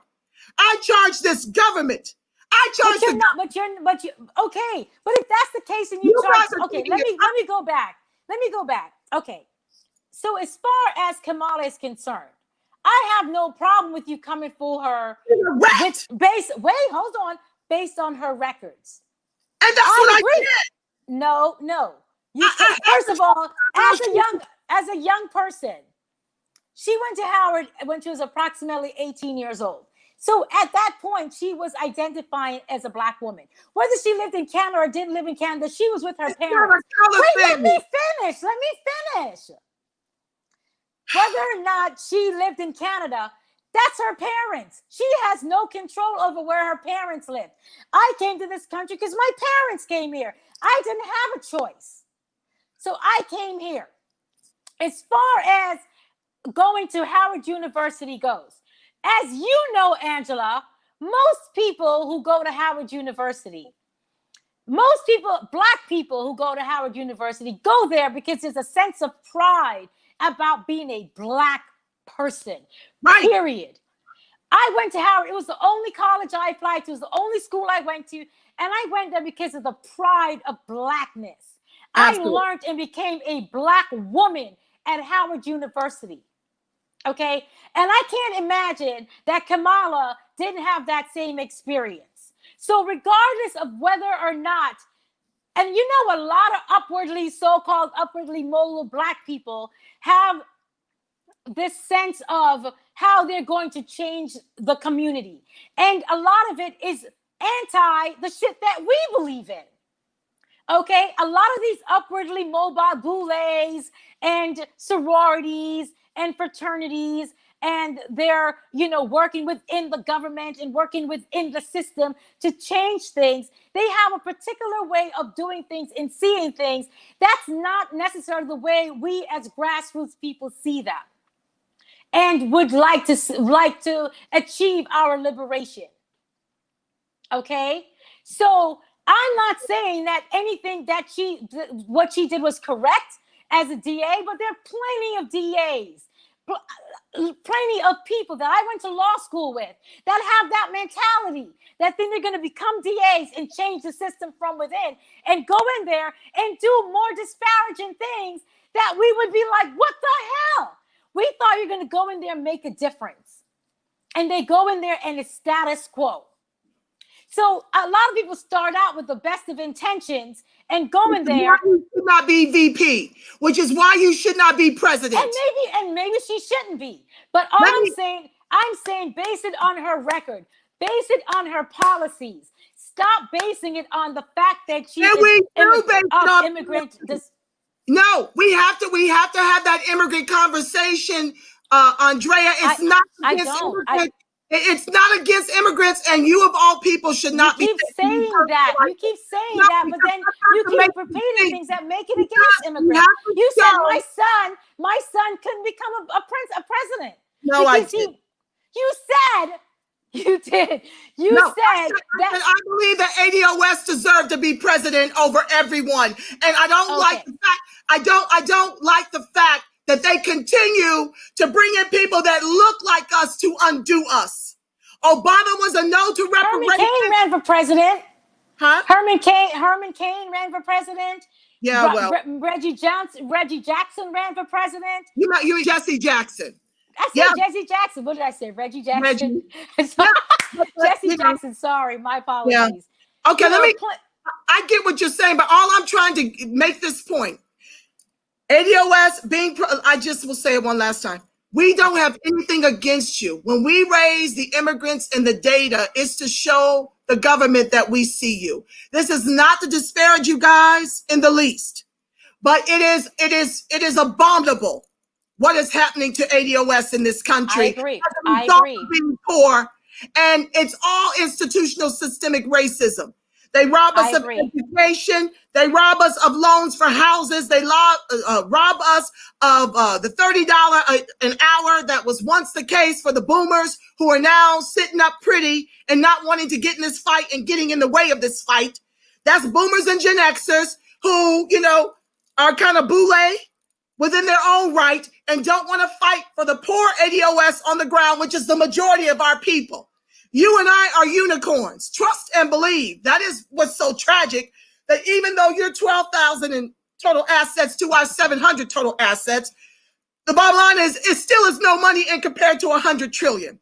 I charge this government. I charge
but you okay. But if that's the case and you charge, okay, let me go back. Let me go back. Okay. So as far as Kamala is concerned, I have no problem with you coming for her based on her records.
And that's what I did.
No. You first of all, as a young person, she went to Howard when she was approximately 18 years old. So at that point, she was identifying as a Black woman. Whether she lived in Canada or didn't live in Canada, she was with her parents. Wait, let me finish. Whether or not she lived in Canada, that's her parents. She has no control over where her parents lived. I came to this country because my parents came here. I didn't have a choice. So I came here. As far as going to Howard University goes, as you know, Angela, most people who go to Howard University, Black people who go to Howard University go there because there's a sense of pride about being a Black person, right. Period. I went to Howard. It was the only college I applied to. It was the only school I went to. And I went there because of the pride of Blackness. Absolutely. I learned and became a Black woman at Howard University. Okay? And I can't imagine that Kamala didn't have that same experience. So regardless of whether or not, and you know, a lot of so-called upwardly mobile Black people have this sense of how they're going to change the community. And a lot of it is anti the shit that we believe in. Okay? A lot of these upwardly mobile boulets and sororities and fraternities, and they're, working within the government and working within the system to change things. They have a particular way of doing things and seeing things. That's not necessarily the way we as grassroots people see them and would like to achieve our liberation. Okay? So I'm not saying that anything that what she did was correct as a DA, but there are plenty of DAs, plenty of people that I went to law school with that have that mentality, that think they're going to become DAs and change the system from within and go in there and do more disparaging things that we would be like, what the hell? We thought you're going to go in there and make a difference. And they go in there and it's status quo. So a lot of people start out with the best of intentions and go in there.
You should not be VP, which is why you should not be president.
And maybe she shouldn't be. But I'm saying base it on her record. Base it on her policies. Stop basing it on the fact that she is immigrant.
No, we have to have that immigrant conversation, Andrea. It's not against immigrants. It's not against immigrants, and you of all people should not be
saying that. You keep saying that, but then you keep repeating things that make it against immigrants. You said my son couldn't become a president.
No, I did.
You did. You said that
I believe that ADOS deserved to be president over everyone, and I don't like the fact. I don't like the fact that they continue to bring in people that look like us to undo us. Obama was a no to reparations.
Herman Cain ran for president.
Huh?
Herman Cain ran for president.
Yeah,
Reggie Jackson ran for president.
You mean Jesse Jackson.
I said Jesse Jackson. What did I say? Reggie Jackson. Jesse Jackson. Sorry, my apologies.
Yeah. Okay, I get what you're saying, but all I'm trying to make this point. ADOS I just will say it one last time. We don't have anything against you. When we raise the immigrants and the data, it's to show the government that we see you. This is not to disparage you guys in the least, but it is abominable what is happening to ADOS in this country.
I agree.
Being poor, and it's all institutional systemic racism. They rob us of education. They rob us of loans for houses. They rob us of the $30 an hour that was once the case for the boomers who are now sitting up pretty and not wanting to get in this fight and getting in the way of this fight. That's boomers and Gen Xers who, are kind of boule within their own right and don't want to fight for the poor ADOS on the ground, which is the majority of our people. You and I are unicorns. Trust and believe. That is what's so tragic, that even though you're 12,000 in total assets to our 700 total assets, the bottom line is it still is no money in compared to 100 trillion.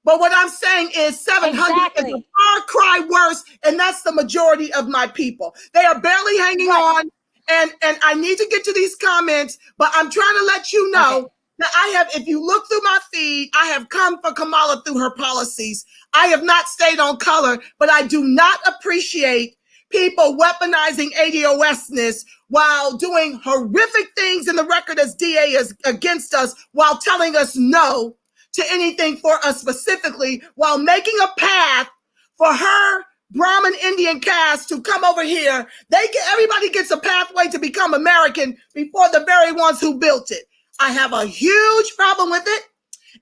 But what I'm saying is 700 is a far cry worse, and that's the majority of my people. They are barely hanging on, and I need to get to these comments, but I'm trying to let you know that I have, if you look through my feed, I have come for Kamala through her policies. I have not stayed on color, but I do not appreciate people weaponizing ADOSness while doing horrific things in the record as DA is against us, while telling us no to anything for us specifically, while making a path for her Brahmin Indian caste to come over here. Everybody gets a pathway to become American before the very ones who built it. I have a huge problem with it,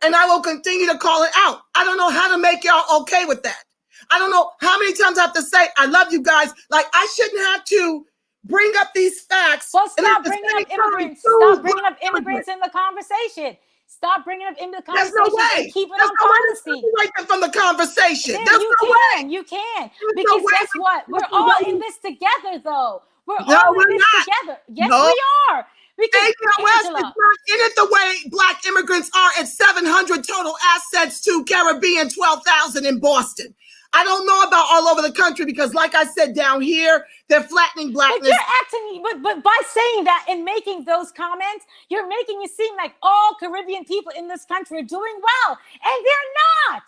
and I will continue to call it out. I don't know how to make y'all okay with that. I don't know how many times I have to say, I love you guys. Like, I shouldn't have to bring up these facts.
Well, stop bringing up immigrants. Stop bringing up immigrants in the conversation. Stop bringing up in the conversation.
There's no way.
Keep it on policy.
Right from the conversation.
You can. Because guess what? We're all in this together, though. We're all in this together. Yes, we are. Because
ADOS is not in it the way Black immigrants are at 700 total assets to Caribbean, 12,000 in Boston. I don't know about all over the country because, like I said, down here, they're flattening Blackness.
But you're acting, but by saying that and making those comments, you're making it seem like all Caribbean people in this country are doing well, and they're not.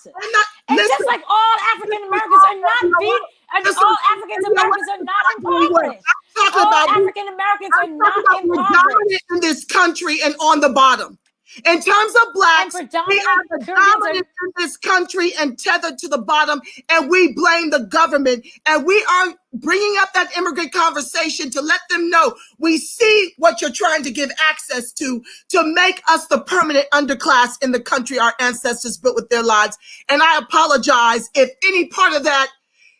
And listen, just like all African Americans are not being, all African Americans are not impoverished. All African Americans are not impoverished
in this country and on the bottom. In terms of Blacks, we are the dominant in this country and tethered to the bottom, and we blame the government. And we are bringing up that immigrant conversation to let them know we see what you're trying to give access to make us the permanent underclass in the country our ancestors built with their lives. And I apologize if any part of that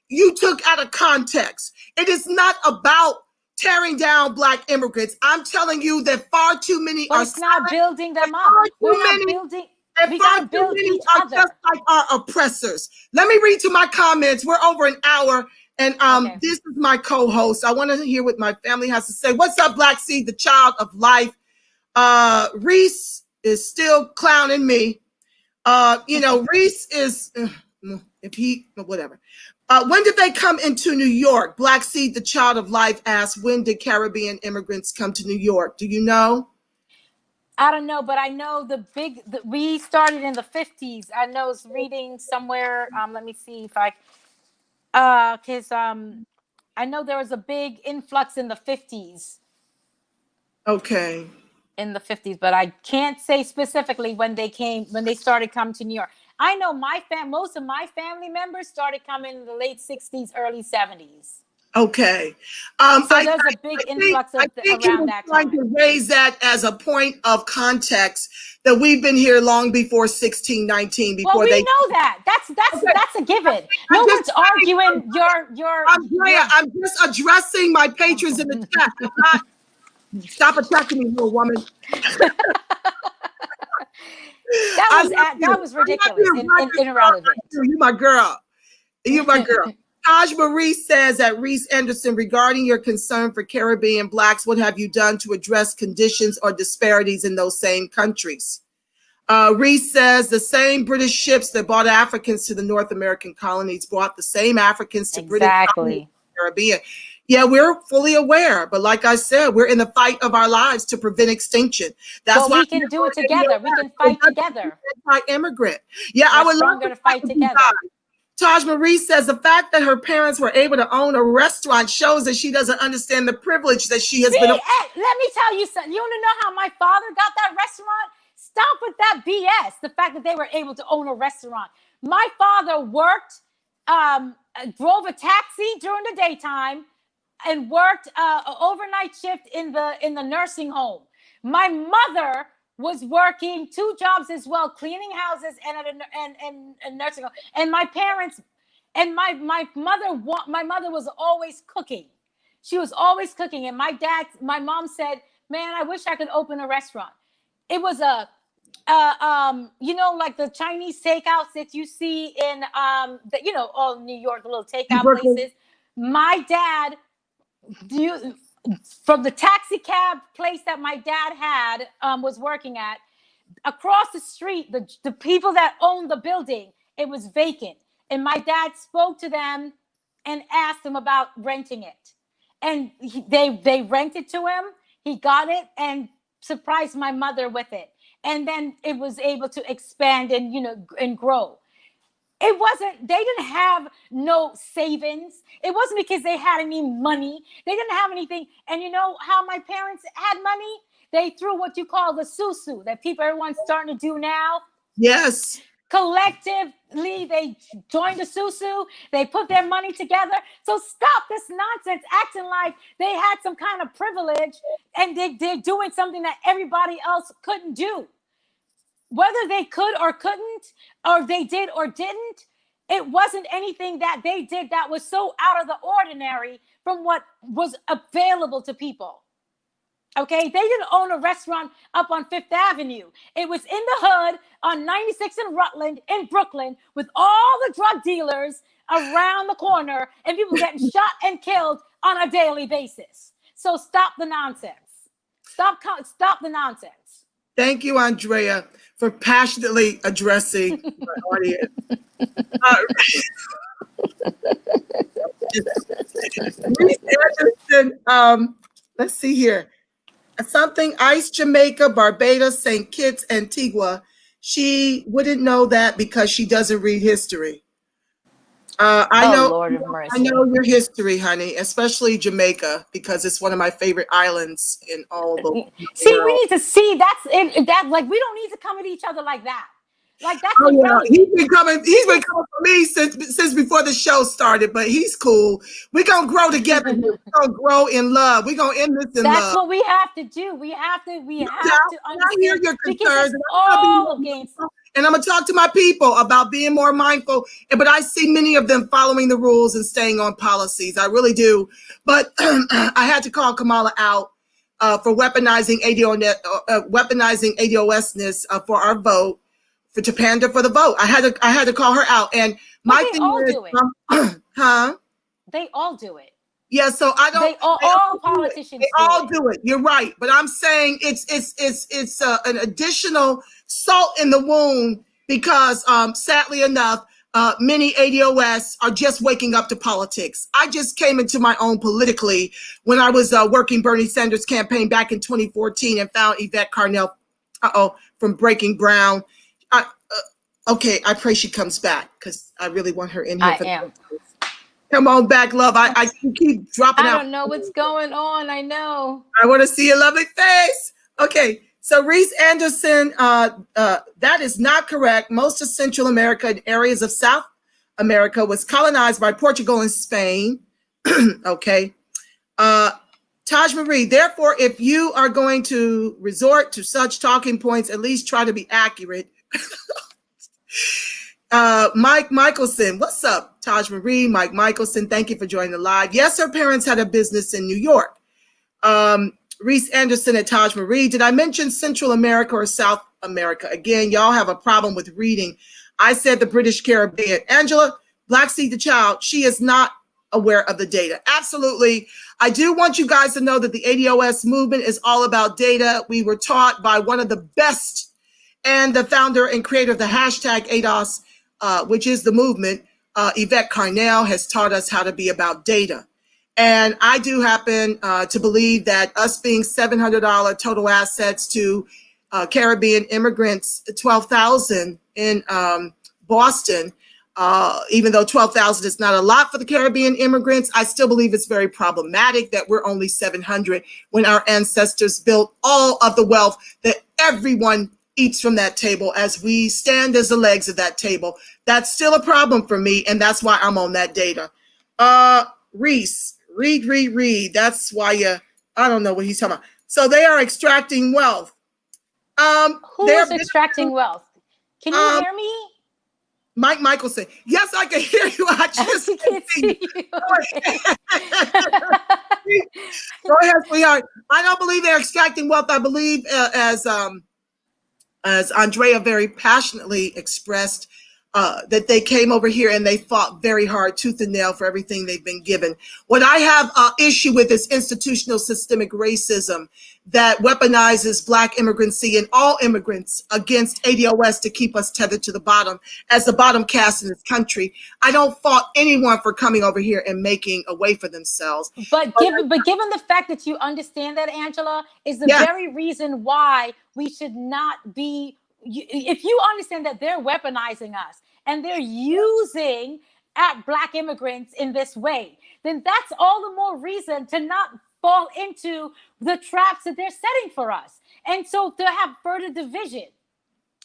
you took out of context. It is not about tearing down Black immigrants. I'm telling you that far too many are
not building them up. We're not building. We gotta build each other.
Just like our oppressors. Let me read to my comments. We're over an hour, and this is my co-host. I want to hear what my family has to say. What's up, Black Seed, the child of life? Reese is still clowning me. Reese is whatever. When did they come into New York? Black Seed, the child of life, asked, when did Caribbean immigrants come to New York? Do you know?
I don't know, but I know we started in the 50s. I know it's reading somewhere. Let me see if because I know there was a big influx in the 50s.
Okay.
In the 50s, but I can't say specifically when they started coming to New York. I know most of my family members started coming in the late 60s, early 70s.
Okay.
So there's a big influx around that time.
I'm trying to raise that as a point of context that we've been here long before 1619. Well,
we know that. That's a given. No one's arguing your.
Andrea, I'm just addressing my patrons in the chat. Stop attacking me, little woman.
That was ridiculous and irrelevant.
You're my girl. You're my girl. Taj Marie says at Reese Anderson, regarding your concern for Caribbean Blacks, what have you done to address conditions or disparities in those same countries? Reese says the same British ships that brought Africans to the North American colonies brought the same Africans to British colonies in the Caribbean. Yeah, we're fully aware, but like I said, we're in the fight of our lives to prevent extinction. That's why
we can do it together. We can fight together.
Anti-immigrant. Yeah, I would love to fight together. Taj Marie says the fact that her parents were able to own a restaurant shows that she doesn't understand the privilege that she has been.
Let me tell you something. You want to know how my father got that restaurant? Stop with that BS. The fact that they were able to own a restaurant. My father worked, drove a taxi during the daytime, and worked an overnight shift in the nursing home. My mother was working 2 jobs as well, cleaning houses and at a nursing home. And my parents and my mother was always cooking. She was always cooking. And my mom said, man, I wish I could open a restaurant. It was like the Chinese takeouts that you see in, all New York, the little takeout places. My dad, from the taxi cab place that my dad had, was working at, across the street, the people that owned the building, it was vacant. And my dad spoke to them and asked them about renting it. And they rented to him. He got it and surprised my mother with it. And then it was able to expand and grow. It wasn't, they didn't have no savings. It wasn't because they had any money. They didn't have anything. And you know how my parents had money? They threw what you call the susu that everyone's starting to do now.
Yes.
Collectively, they joined the susu. They put their money together. So stop this nonsense, acting like they had some kind of privilege and they're doing something that everybody else couldn't do. Whether they could or couldn't, or they did or didn't, it wasn't anything that they did that was so out of the ordinary from what was available to people. Okay, they didn't own a restaurant up on Fifth Avenue. It was in the hood on 96 in Rutland, in Brooklyn, with all the drug dealers around the corner and people getting shot and killed on a daily basis. So stop the nonsense. Stop the nonsense.
Thank you, Andrea, for passionately addressing my audience. Reese Anderson, let's see here. Something ICE Jamaica, Barbados, St. Kitts, Antigua. She wouldn't know that because she doesn't read history. I know,
Lord of mercy.
I know your history, honey, especially Jamaica, because it's one of my favorite islands in all the world.
We need to see that like we don't need to come at each other like that. Like that's
he's been coming for me since before the show started, but he's cool. We're gonna grow together. We're gonna grow in love. We're gonna end this in love.
That's what we have to do. We have to understand.
I hear your concerns.
And
I'm going to talk to my people about being more mindful. But I see many of them following the rules and staying on policies. I really do. But I had to call Kamala out for weaponizing ADOSness for our vote, to pander for the vote. I had to call her out. And my thing is,
They all do it.
Yeah, so I don't.
All politicians.
They all do it. You're right, but I'm saying it's an additional salt in the wound because sadly enough, many ADOS are just waking up to politics. I just came into my own politically when I was working Bernie Sanders' campaign back in 2014 and found Yvette Carnell from Breaking Brown. Okay, I pray she comes back because I really want her in here. Come on back, love. I keep dropping out.
I don't know what's going on. I know.
I want to see your lovely face. Okay, so Reese Anderson, that is not correct. Most of Central America and areas of South America was colonized by Portugal and Spain. Okay. Taj Marie, therefore, if you are going to resort to such talking points, at least try to be accurate. Mike Michelson, what's up? Taj Marie, Mike Michelson, thank you for joining the live. Yes, her parents had a business in New York. Reese Anderson and Taj Marie, did I mention Central America or South America? Again, y'all have a problem with reading. I said the British Caribbean. Angela, Black Seed the Child, she is not aware of the data. Absolutely. I do want you guys to know that the ADOS movement is all about data. We were taught by one of the best and the founder and creator of the hashtag ADOS, which is the movement, Yvette Carnell, has taught us how to be about data. And I do happen to believe that us being $700 total assets to Caribbean immigrants, 12,000 in Boston, even though 12,000 is not a lot for the Caribbean immigrants, I still believe it's very problematic that we're only 700 when our ancestors built all of the wealth that everyone eats from that table as we stand as the legs of that table. That's still a problem for me, and that's why I'm on that data. Reese, read. That's why I don't know what he's talking about. So they are extracting wealth.
Who is extracting wealth? Can you hear me?
Mike Michelson. Yes, I can hear you. I just
can't see you.
Go ahead, sweetheart. I don't believe they're extracting wealth. I believe, as Andrea very passionately expressed, that they came over here and they fought very hard, tooth and nail, for everything they've been given. What I have issue with is institutional systemic racism that weaponizes Black immigrancy and all immigrants against ADOS to keep us tethered to the bottom as the bottom caste in this country. I don't fault anyone for coming over here and making a way for themselves.
But given the fact that you understand that, Angela, is the very reason why we should not be. If you understand that they're weaponizing us and they're using Black immigrants in this way, then that's all the more reason to not fall into the traps that they're setting for us. And so to have further division,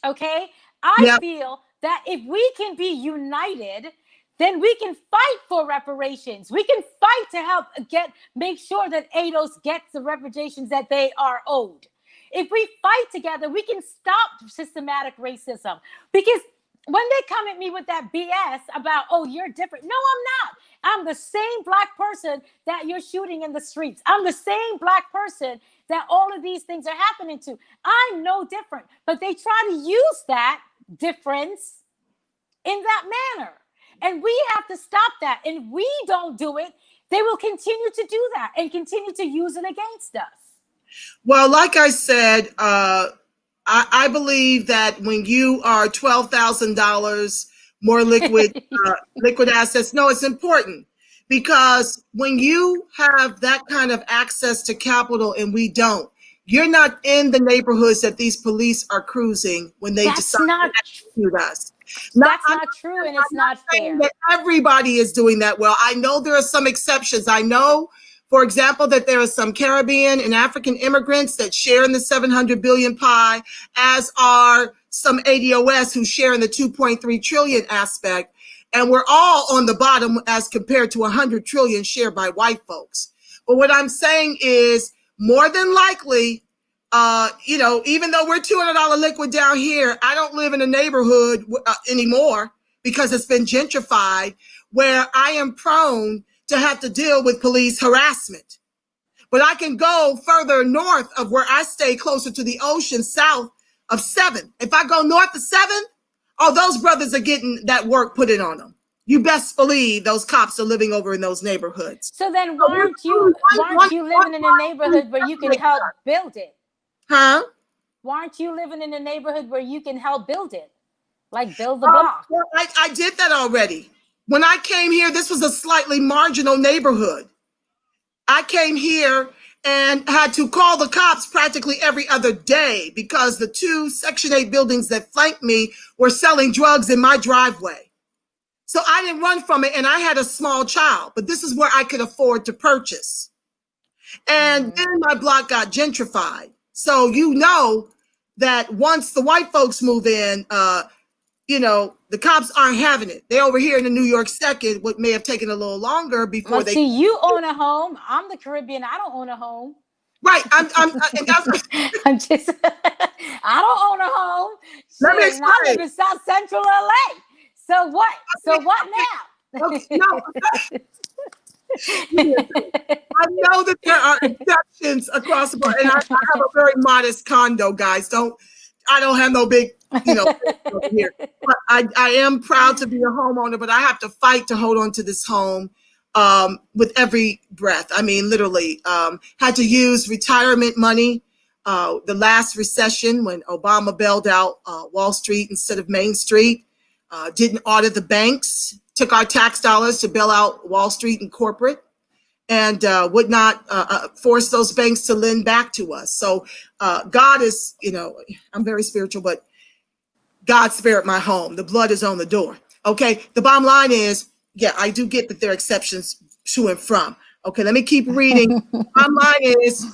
okay? I feel that if we can be united, then we can fight for reparations. We can fight to help make sure that ADOS gets the reparations that they are owed. If we fight together, we can stop systematic racism. Because when they come at me with that BS about, oh, you're different. No, I'm not. I'm the same Black person that you're shooting in the streets. I'm the same Black person that all of these things are happening to. I'm no different. But they try to use that difference in that manner. And we have to stop that. And if we don't do it, they will continue to do that and continue to use it against us.
Well, like I said, I believe that when you are $12,000 more liquid liquid assets, no, it's important, because when you have that kind of access to capital and we don't, you're not in the neighborhoods that these police are cruising when they decide to execute us.
That's not true, and it's not fair.
That everybody is doing that well. I know there are some exceptions. I know, for example, that there are some Caribbean and African immigrants that share in the 700 billion pie, as are some ADOS who share in the 2.3 trillion aspect. And we're all on the bottom as compared to 100 trillion shared by white folks. But what I'm saying is, more than likely, even though we're $200 liquid down here, I don't live in a neighborhood anymore because it's been gentrified, where I am prone to have to deal with police harassment. But I can go further north of where I stay, closer to the ocean, south of 7. If I go north of 7, oh, those brothers are getting that work put in on them. You best believe those cops are living over in those neighborhoods.
So then why aren't you living in a neighborhood where you can help build it?
Huh?
Why aren't you living in a neighborhood where you can help build it? Like build the block.
Well, I did that already. When I came here, this was a slightly marginal neighborhood. I came here and had to call the cops practically every other day because the 2 Section 8 buildings that flanked me were selling drugs in my driveway. So I didn't run from it, and I had a small child, but this is where I could afford to purchase. And then my block got gentrified. So you know that once the white folks move in, the cops aren't having it. They're over here in the New York second, what may have taken a little longer before they.
See, you own a home. I'm the Caribbean. I don't own a home.
Right. I'm
just. I don't own a home.
Let me explain.
I live in South Central LA. So what? So what now?
Okay, no. I know that there are exceptions across the board, and I have a very modest condo, guys. I don't have no big, over here. But I am proud to be a homeowner, but I have to fight to hold on to this home with every breath. I mean, literally, had to use retirement money. The last recession, when Obama bailed out Wall Street instead of Main Street, didn't audit the banks, took our tax dollars to bail out Wall Street and corporate, and would not force those banks to lend back to us. So God is, I'm very spiritual, but God spared my home. The blood is on the door. Okay. The bottom line is, yeah, I do get that there are exceptions to and from. Okay. Let me keep reading. Bottom line is,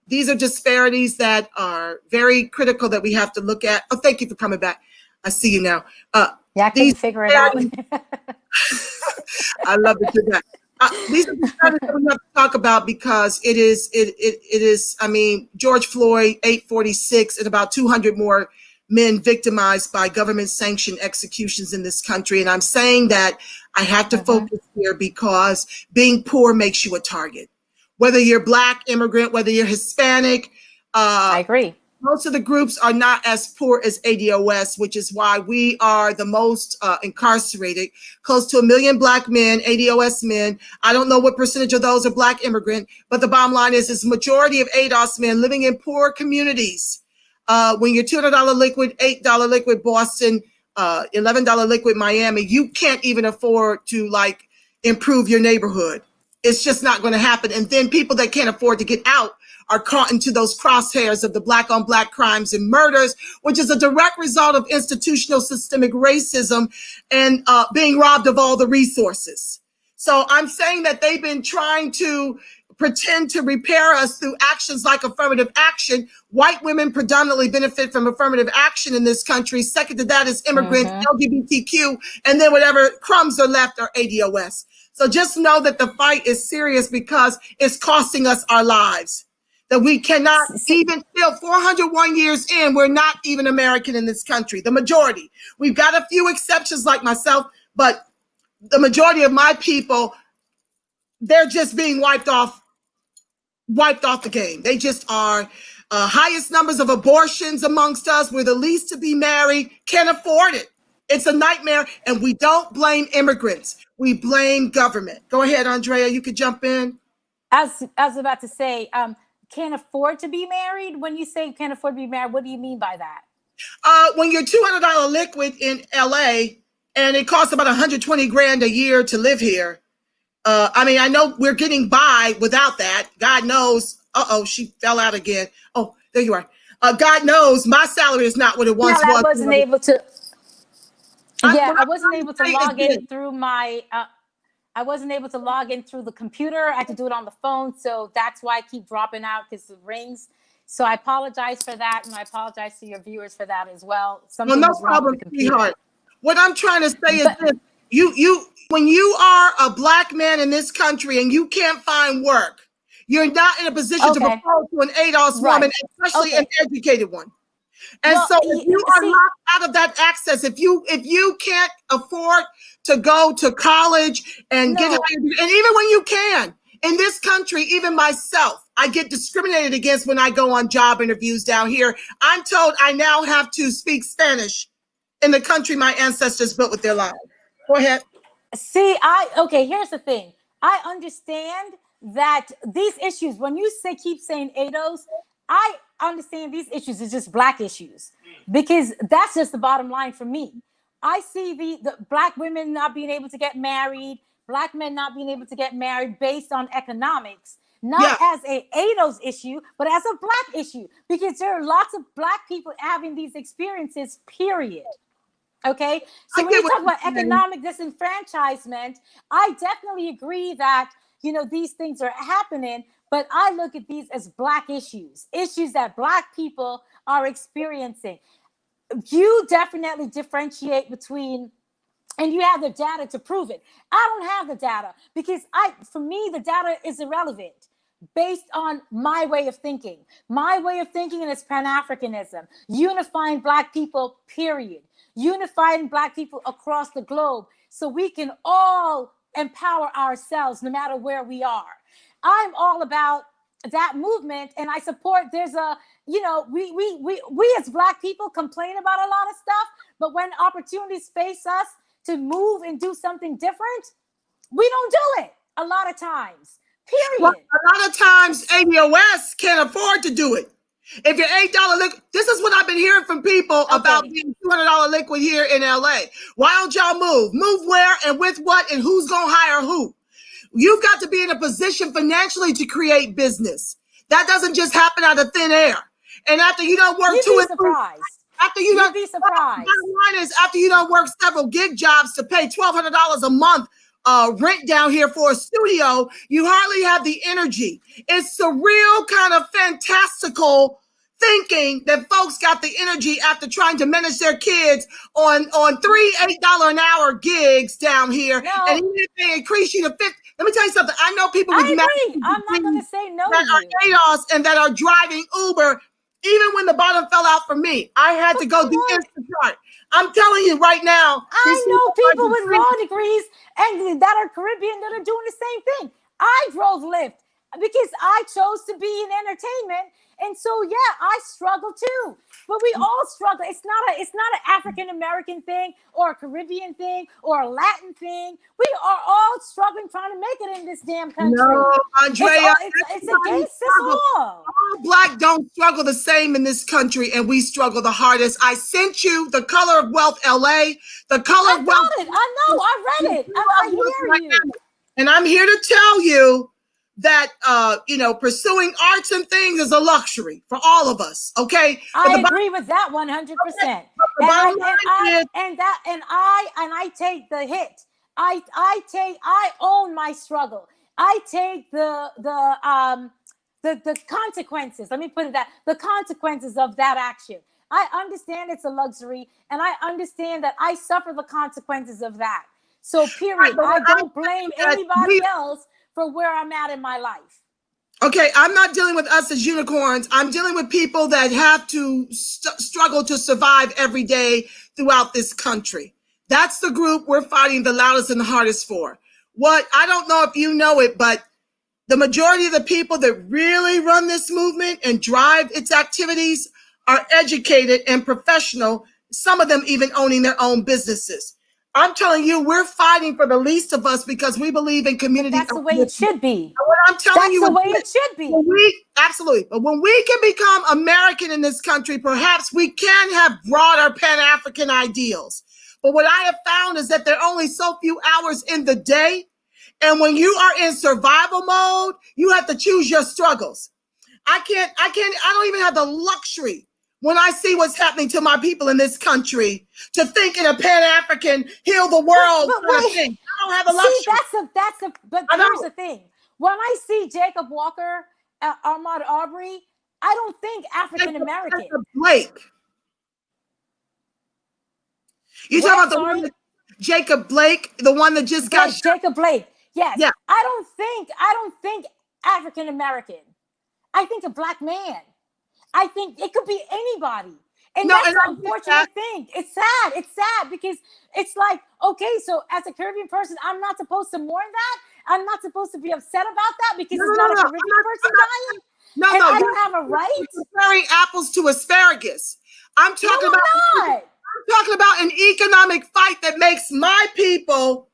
these are disparities that are very critical that we have to look at. Oh, thank you for coming back. I see you now.
Yeah, I couldn't figure it out.
I love that you're back. These are the studies that we have to talk about because it is, I mean, George Floyd, 846, and about 200 more men victimized by government-sanctioned executions in this country. And I'm saying that I have to focus here because being poor makes you a target. Whether you're Black immigrant, whether you're Hispanic,
I agree.
most of the groups are not as poor as ADOS, which is why we are the most incarcerated. Close to 1 million Black men, ADOS men. I don't know what percentage of those are Black immigrant, but the bottom line is majority of ADOS men living in poor communities. When you're $200 liquid, $8 liquid Boston, $11 liquid Miami, you can't even afford to like improve your neighborhood. It's just not going to happen. And then people that can't afford to get out are caught into those crosshairs of the Black on Black crimes and murders, which is a direct result of institutional systemic racism and being robbed of all the resources. So I'm saying that they've been trying to pretend to repair us through actions like affirmative action. White women predominantly benefit from affirmative action in this country. Second to that is immigrants, LGBTQ, and then whatever crumbs are left are ADOS. So just know that the fight is serious because it's costing us our lives. That we cannot even still 401 years in, we're not even American in this country. The majority. We've got a few exceptions like myself, but the majority of my people, they're just being wiped off the game. They just are. Highest numbers of abortions amongst us. We're the least to be married. Can't afford it. It's a nightmare. And we don't blame immigrants. We blame government. Go ahead, Andrea. You could jump in.
I was about to say, can't afford to be married. When you say can't afford to be married, what do you mean by that?
When you're $200 liquid in LA and it costs about 120 grand a year to live here. I mean, I know we're getting by without that. God knows. She fell out again. Oh, there you are. God knows my salary is not what it once was.
I wasn't able to. I wasn't able to log in through my. I wasn't able to log in through the computer. I had to do it on the phone. So that's why I keep dropping out because it rings. So I apologize for that. And I apologize to your viewers for that as well.
Well, no problem, sweetheart. What I'm trying to say is this. When you are a Black man in this country and you can't find work, you're not in a position to propose to an ADOS woman, especially an educated one. And so if you are locked out of that access, if you can't afford to go to college and get it, and even when you can, in this country, even myself, I get discriminated against when I go on job interviews down here. I'm told I now have to speak Spanish in the country my ancestors built with their lives. Go ahead.
See, here's the thing. I understand that these issues, when you keep saying ADOS, I understand these issues is just Black issues because that's just the bottom line for me. I see the Black women not being able to get married, Black men not being able to get married based on economics, not as a ADOS issue, but as a Black issue, because there are lots of Black people having these experiences, period. Okay, so when you talk about economic disenfranchisement, I definitely agree that, these things are happening, but I look at these as Black issues that Black people are experiencing. You definitely differentiate between, and you have the data to prove it. I don't have the data because for me, the data is irrelevant based on my way of thinking. My way of thinking is Pan-Africanism, unifying Black people, period. Unifying Black people across the globe so we can all empower ourselves no matter where we are. I'm all about that movement, and I support we as Black people complain about a lot of stuff, but when opportunities face us to move and do something different, we don't do it a lot of times, period.
Well, a lot of times ADOS can't afford to do it. If you're $8 liquid, this is what I've been hearing from people about being $200 liquid here in LA. Why don't y'all move? Move where and with what and who's going to hire who? You've got to be in a position financially to create business. That doesn't just happen out of thin air. And after you don't work after you don't be surprised. Bottom line is after you don't work several gig jobs to pay $1,200 a month rent down here for a studio, you hardly have the energy. It's surreal, kind of fantastical thinking that folks got the energy after trying to manage their kids on $3 $8 an hour gigs down here. No. And even if they increase you to 50, let me tell you something. I know people with
I'm not going to say no
that are ADOS and that are driving Uber Even when the bottom fell out for me, I had to go do Instacart. I'm telling you right now.
I know people with law degrees and that are Caribbean that are doing the same thing. I drove Lyft because I chose to be in entertainment. And so, yeah, I struggle too. But we all struggle. It's not an African American thing or a Caribbean thing or a Latin thing. We are all struggling trying to make it in this damn country.
No, Andrea,
it's against us all.
All Black don't struggle the same in this country, and we struggle the hardest. I sent you The Color of Wealth, LA. The Color of Wealth.
I know. I read it. I hear you.
And I'm here to tell you that pursuing arts and things is a luxury for all of us. Okay,
I agree with that 100%. And I take the hit. I own my struggle. I take the consequences. Let me put it that the consequences of that action. I understand it's a luxury, and I understand that I suffer the consequences of that. So, period. I don't blame anybody else for where I'm at in my life.
Okay, I'm not dealing with us as unicorns. I'm dealing with people that have to struggle to survive every day throughout this country. That's the group we're fighting the loudest and the hardest for. I don't know if you know it, but the majority of the people that really run this movement and drive its activities are educated and professional, some of them even owning their own businesses. I'm telling you, we're fighting for the least of us because we believe in community.
That's the way it should be.
What I'm telling you,
that's the way it should be.
Absolutely. But when we can become American in this country, perhaps we can have broader Pan-African ideals. But what I have found is that there are only so few hours in the day. And when you are in survival mode, you have to choose your struggles. I don't even have the luxury when I see what's happening to my people in this country to think in a Pan-African, heal the world kind of thing. I don't have a luxury.
But here's the thing. When I see Jacob Walker, Ahmaud Arbery, I don't think African American.
Jacob Blake. You talking about the one, Jacob Blake, the one that just got shot?
Jacob Blake. Yes. Yeah. I don't think African American. I think a Black man. I think it could be anybody. And that's the unfortunate thing. It's sad. It's sad because it's like, okay, so as a Caribbean person, I'm not supposed to mourn that. I'm not supposed to be upset about that because it's not a Caribbean person dying. No, I don't have a right.
Comparing apples to asparagus. I'm talking about an economic fight that makes my people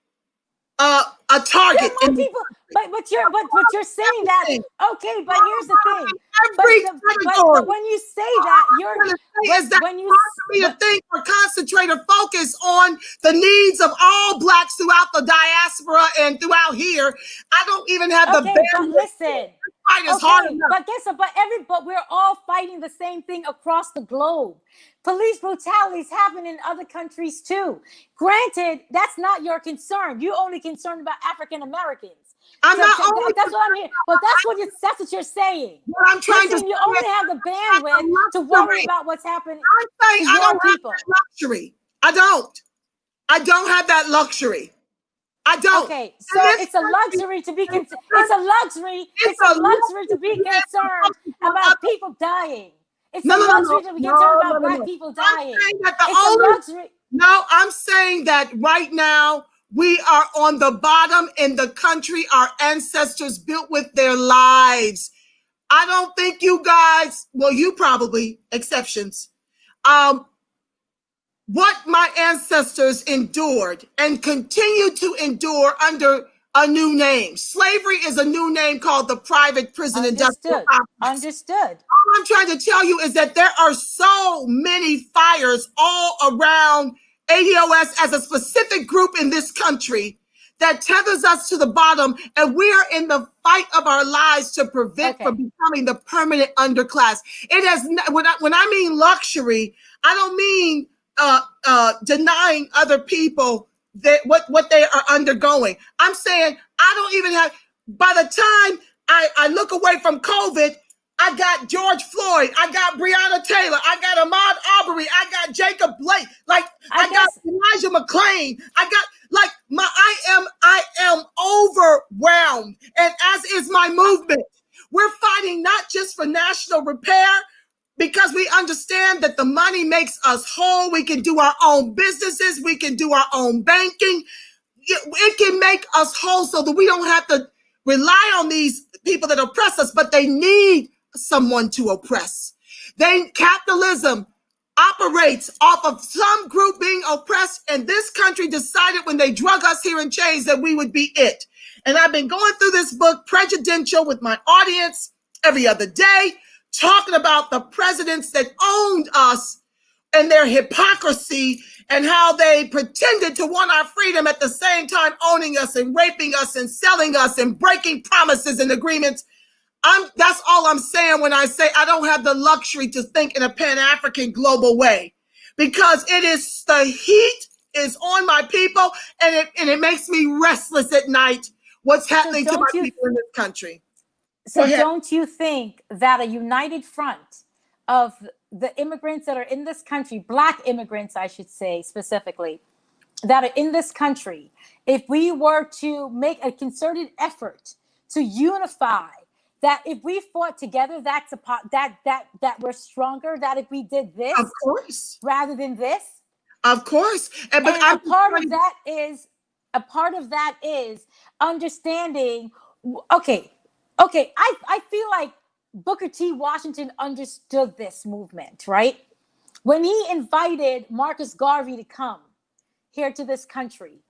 a target.
But you're saying that, okay, but here's the thing. But when you say that,
to think or concentrate or focus on the needs of all Blacks throughout the diaspora and throughout here. I don't even have the bandwidth.
Listen. But we're all fighting the same thing across the globe. Police brutality is happening in other countries too. Granted, that's not your concern. You're only concerned about African Americans. That's what I'm here. But that's what you're saying.
What I'm trying to say,
you only have the bandwidth to worry about what's happening.
I'm saying I don't have that luxury. I don't have that luxury. I don't.
Okay, so it's a luxury to be concerned. It's a luxury to be concerned about people dying. It's a luxury to be concerned about Black people dying.
I'm saying that right now we are on the bottom in the country our ancestors built with their lives. I don't think you guys, well, you probably, exceptions, what my ancestors endured and continue to endure under a new name. Slavery is a new name called the private prison industrial complex.
Understood.
All I'm trying to tell you is that there are so many fires all around ADOS as a specific group in this country that tethers us to the bottom, and we are in the fight of our lives to prevent from becoming the permanent underclass. It has, when I mean luxury, I don't mean denying other people that what they are undergoing. I'm saying I don't even have, by the time I look away from COVID, I got George Floyd, I got Breonna Taylor, I got Ahmaud Arbery, I got Jacob Blake, I got Elijah McClain, I am overwhelmed, and as is my movement. We're fighting not just for national repair, because we understand that the money makes us whole. We can do our own businesses. We can do our own banking. It can make us whole so that we don't have to rely on these people that oppress us, but they need someone to oppress. Capitalism operates off of some group being oppressed, and this country decided when they drug us here in chains that we would be it. And I've been going through this book, Prejudicial, with my audience every other day, talking about the presidents that owned us and their hypocrisy and how they pretended to want our freedom at the same time owning us and raping us and selling us and breaking promises and agreements. That's all I'm saying when I say I don't have the luxury to think in a Pan-African global way, because the heat is on my people, and it makes me restless at night what's happening to my people in this country.
So don't you think that a united front of the immigrants that are in this country, Black immigrants, I should say specifically, that are in this country, if we were to make a concerted effort to unify, that if we fought together, that we're stronger, that if we did this,
of course,
rather than this,
of course,
and a part of that is understanding. Okay, I feel like Booker T. Washington understood this movement, right? When he invited Marcus Garvey to come here to this country.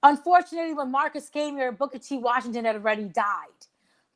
Unfortunately, when Marcus came here, Booker T. Washington had already died.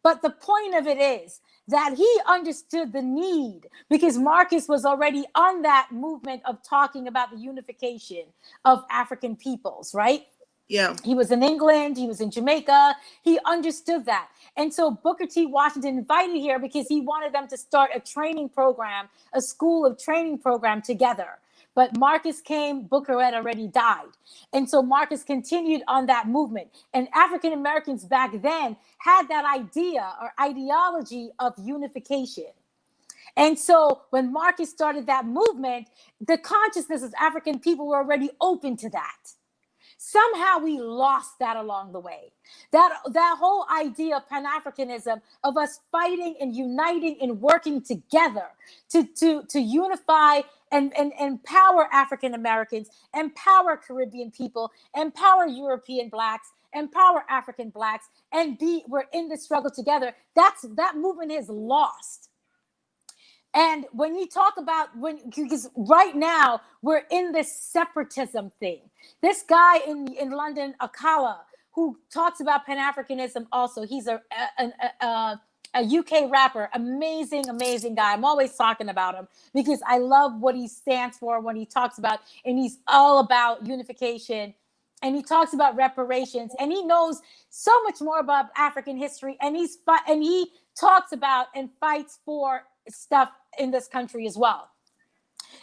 But the point of it is that he understood the need, because Marcus was already on that movement of talking about the unification of African peoples, right?
Yeah.
He was in England, he was in Jamaica, he understood that. And so Booker T. Washington invited here because he wanted them to start a training program, a school of training program together. But Marcus came, Booker had already died. And so Marcus continued on that movement. And African Americans back then had that idea or ideology of unification. And so when Marcus started that movement, the consciousness of African people were already open to that. Somehow we lost that along the way. That whole idea of Pan-Africanism, of us fighting and uniting and working together to unify and empower African Americans, empower Caribbean people, empower European Blacks, empower African Blacks, and we're in the struggle together. That movement is lost. And when you talk about because right now we're in this separatism thing. This guy in London, Akala, who talks about Pan-Africanism also, he's a UK rapper, amazing guy. I'm always talking about him because I love what he stands for when he talks about, and he's all about unification. And he talks about reparations, and he knows so much more about African history, and he talks about and fights for stuff in this country as well.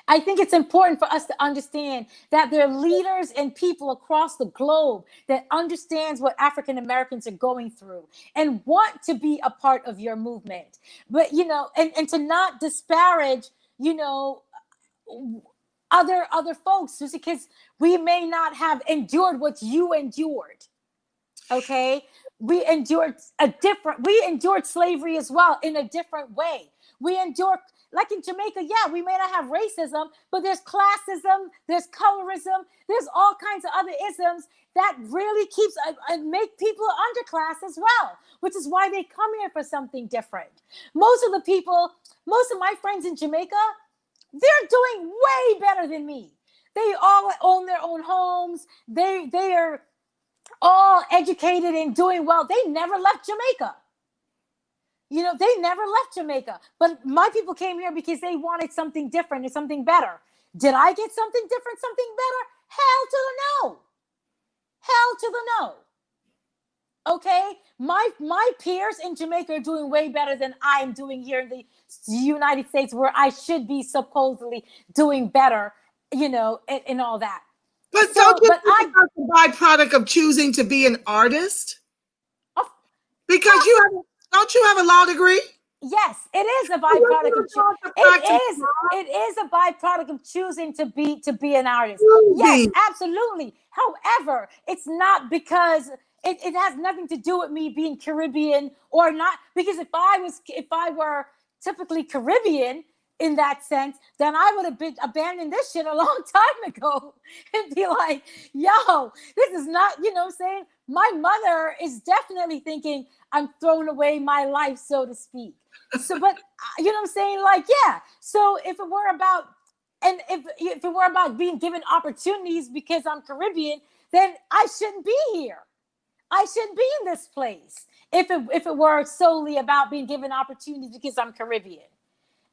I think it's important for us to understand that there are leaders and people across the globe that understands what African Americans are going through and want to be a part of your movement. But, and to not disparage, other folks, just because we may not have endured what you endured. Okay? We endured slavery as well in a different way. We endure, like in Jamaica, yeah, we may not have racism, but there's classism, there's colorism, there's all kinds of other isms that really keeps make people underclass as well, which is why they come here for something different. Most of my friends in Jamaica, they're doing way better than me. They all own their own homes. They are all educated and doing well. They never left Jamaica. They never left Jamaica. But my people came here because they wanted something different and something better. Did I get something different, something better? Hell to the no. Hell to the no. Okay? My peers in Jamaica are doing way better than I'm doing here in the United States, where I should be supposedly doing better, and all that.
But don't you think that's the byproduct of choosing to be an artist? Because don't you have a law degree?
Yes, it is a byproduct of it is a byproduct of choosing to be an artist. Yes, absolutely. However, it's not because it has nothing to do with me being Caribbean or not. Because if I were typically Caribbean, in that sense, then I would have been abandoned this shit a long time ago and be like, yo, this is not, you know what I'm saying? My mother is definitely thinking I'm throwing away my life, so to speak. So, but you know what I'm saying? Like, yeah. So if it were about, and if it were about being given opportunities because I'm Caribbean, then I shouldn't be here. I shouldn't be in this place if it were solely about being given opportunities because I'm Caribbean.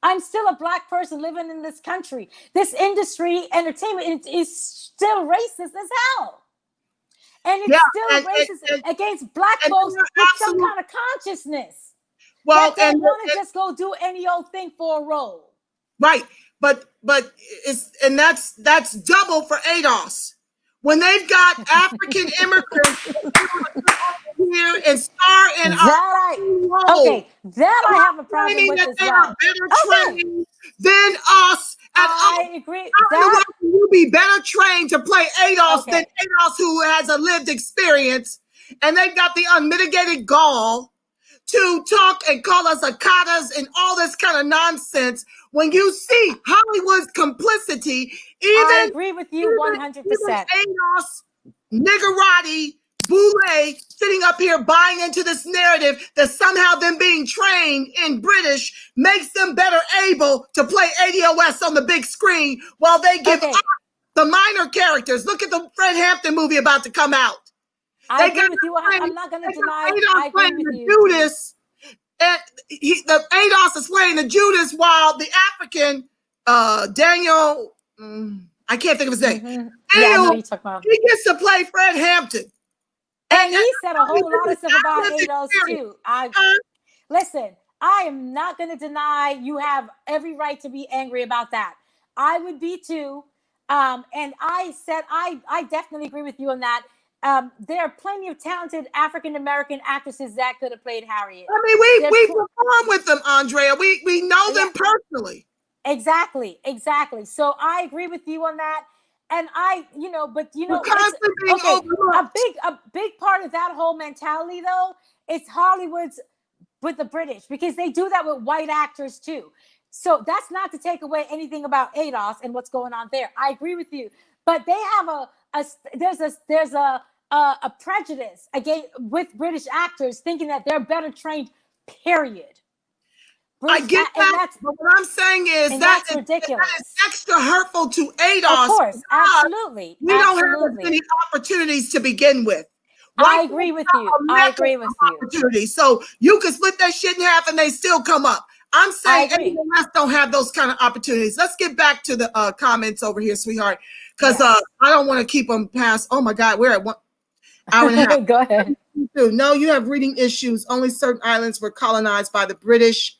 I'm still a Black person living in this country. This industry, entertainment, is still racist as hell. And it's still racist against Black folks with some kind of consciousness. Well, that don't want to just go do any old thing for a role.
Right. But that's double for ADOS. When they've got African immigrants here and star in
that I have a problem with as well.
Better trained than us.
I agree.
How can you be better trained to play ADOS than ADOS, who has a lived experience, and they've got the unmitigated gall to talk and call us akatas and all this kind of nonsense? When you see Hollywood's complicity,
I agree with you 100%.
ADOS, Niggerati, Boule sitting up here buying into this narrative that somehow them being trained in British makes them better able to play ADOS on the big screen, while they give up the minor characters. Look at the Fred Hampton movie about to come out.
I agree with you. I'm not going to deny. I agree with you.
Judas, and the ADOS is playing the Judas, while the African Daniel, I can't think of his name.
Mm-hmm. Daniel, he
gets to play Fred Hampton.
And he said a whole lot of stuff about ADOS too. Listen, I am not going to deny you have every right to be angry about that. I would be too. And I said, I definitely agree with you on that. There are plenty of talented African-American actresses that could have played Harriet.
I mean, we perform with them, Andrea. We know them personally.
Exactly. So I agree with you on that. And a big part of that whole mentality, though, is Hollywood's with the British, because they do that with white actors too. So that's not to take away anything about ADOS and what's going on there. I agree with you, but they have there's a prejudice with British actors thinking that they're better trained. Period.
I get that, but what I'm saying is
that's ridiculous.
That is extra hurtful to ADOS.
Of course, absolutely.
We don't have as many opportunities to begin with.
I agree with you. I agree with you.
So you can split that shit in half and they still come up. I'm saying ADOS don't have those kind of opportunities. Let's get back to the comments over here, sweetheart, because I don't want to keep them past. Oh my God, we're at 1 hour and a half.
Go ahead.
No, you have reading issues. Only certain islands were colonized by the British.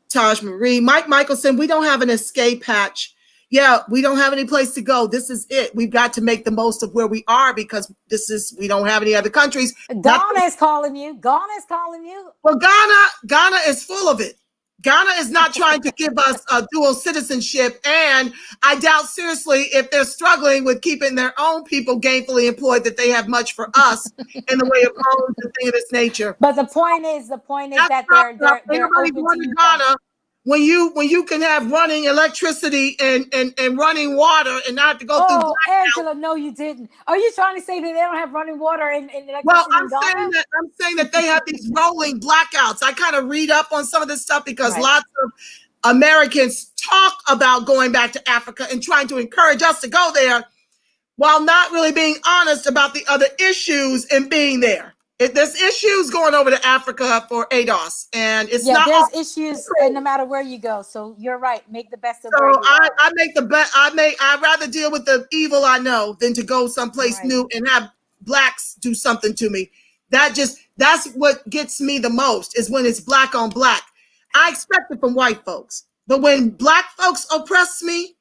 Taj Marie, Mike Michelson, we don't have an escape hatch. Yeah, we don't have any place to go. This is it. We've got to make the most of where we are, because we don't have any other countries.
Ghana is calling you.
Well, Ghana is full of it. Ghana is not trying to give us a dual citizenship, and I doubt seriously if they're struggling with keeping their own people gainfully employed that they have much for us in the way of homes and things of this nature.
But the point is that they're open to
Ghana. When you can have running electricity and running water and not have to go through blackouts.
Angela, no, you didn't. Are you trying to say that they don't have running water and electricity?
Well, I'm saying that they have these rolling blackouts. I kind of read up on some of this stuff because lots of Americans talk about going back to Africa and trying to encourage us to go there, while not really being honest about the other issues and being there. There's issues going over to Africa for ADOS, and it's not.
There's issues, and no matter where you go. So you're right. Make the best of it. So
I make the best. I'd rather deal with the evil I know than to go someplace new and have blacks do something to me. That's what gets me the most, is when it's black on black. I expect it from white folks, but when black folks oppress me,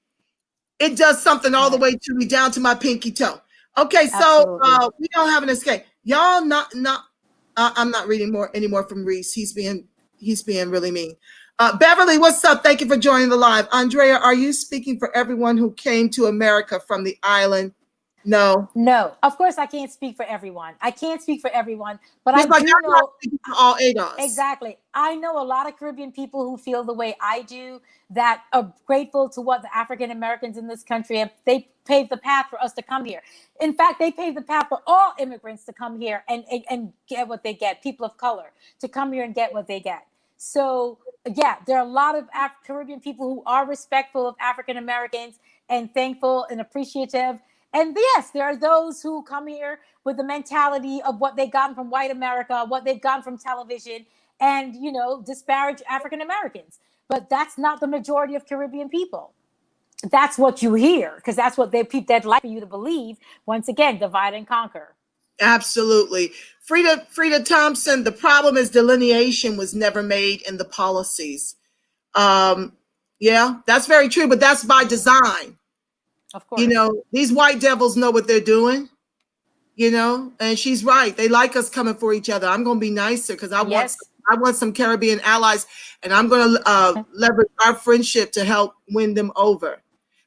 it does something all the way to me, down to my pinky toe. Okay, so we don't have an escape. Y'all I'm not reading anymore from Reese. He's being really mean. Beverly, what's up? Thank you for joining the live. Andrea, are you speaking for everyone who came to America from the island? No.
No, of course I can't speak for everyone. I can't speak for everyone, but I
Just like
do
I'm not
know.
speaking for all ADOS.
Exactly. I know a lot of Caribbean people who feel the way I do, that are grateful to what the African Americans in this country have. They paved the path for us to come here. In fact, they paved the path for all immigrants to come here and get what they get, people of color to come here and get what they get. So, yeah, there are a lot of Caribbean people who are respectful of African Americans and thankful and appreciative. And yes, there are those who come here with the mentality of what they've gotten from white America, what they've gotten from television, and, disparage African Americans. But that's not the majority of Caribbean people. That's what you hear, because that's what they'd like for you to believe. Once again, divide and conquer.
Absolutely. Frida Thompson, the problem is delineation was never made in the policies. Yeah, that's very true, but that's by design.
Of course.
These white devils know what they're doing, and she's right. They like us coming for each other. I'm going to be nicer because I want some Caribbean allies, and I'm going to leverage our friendship to help win them over.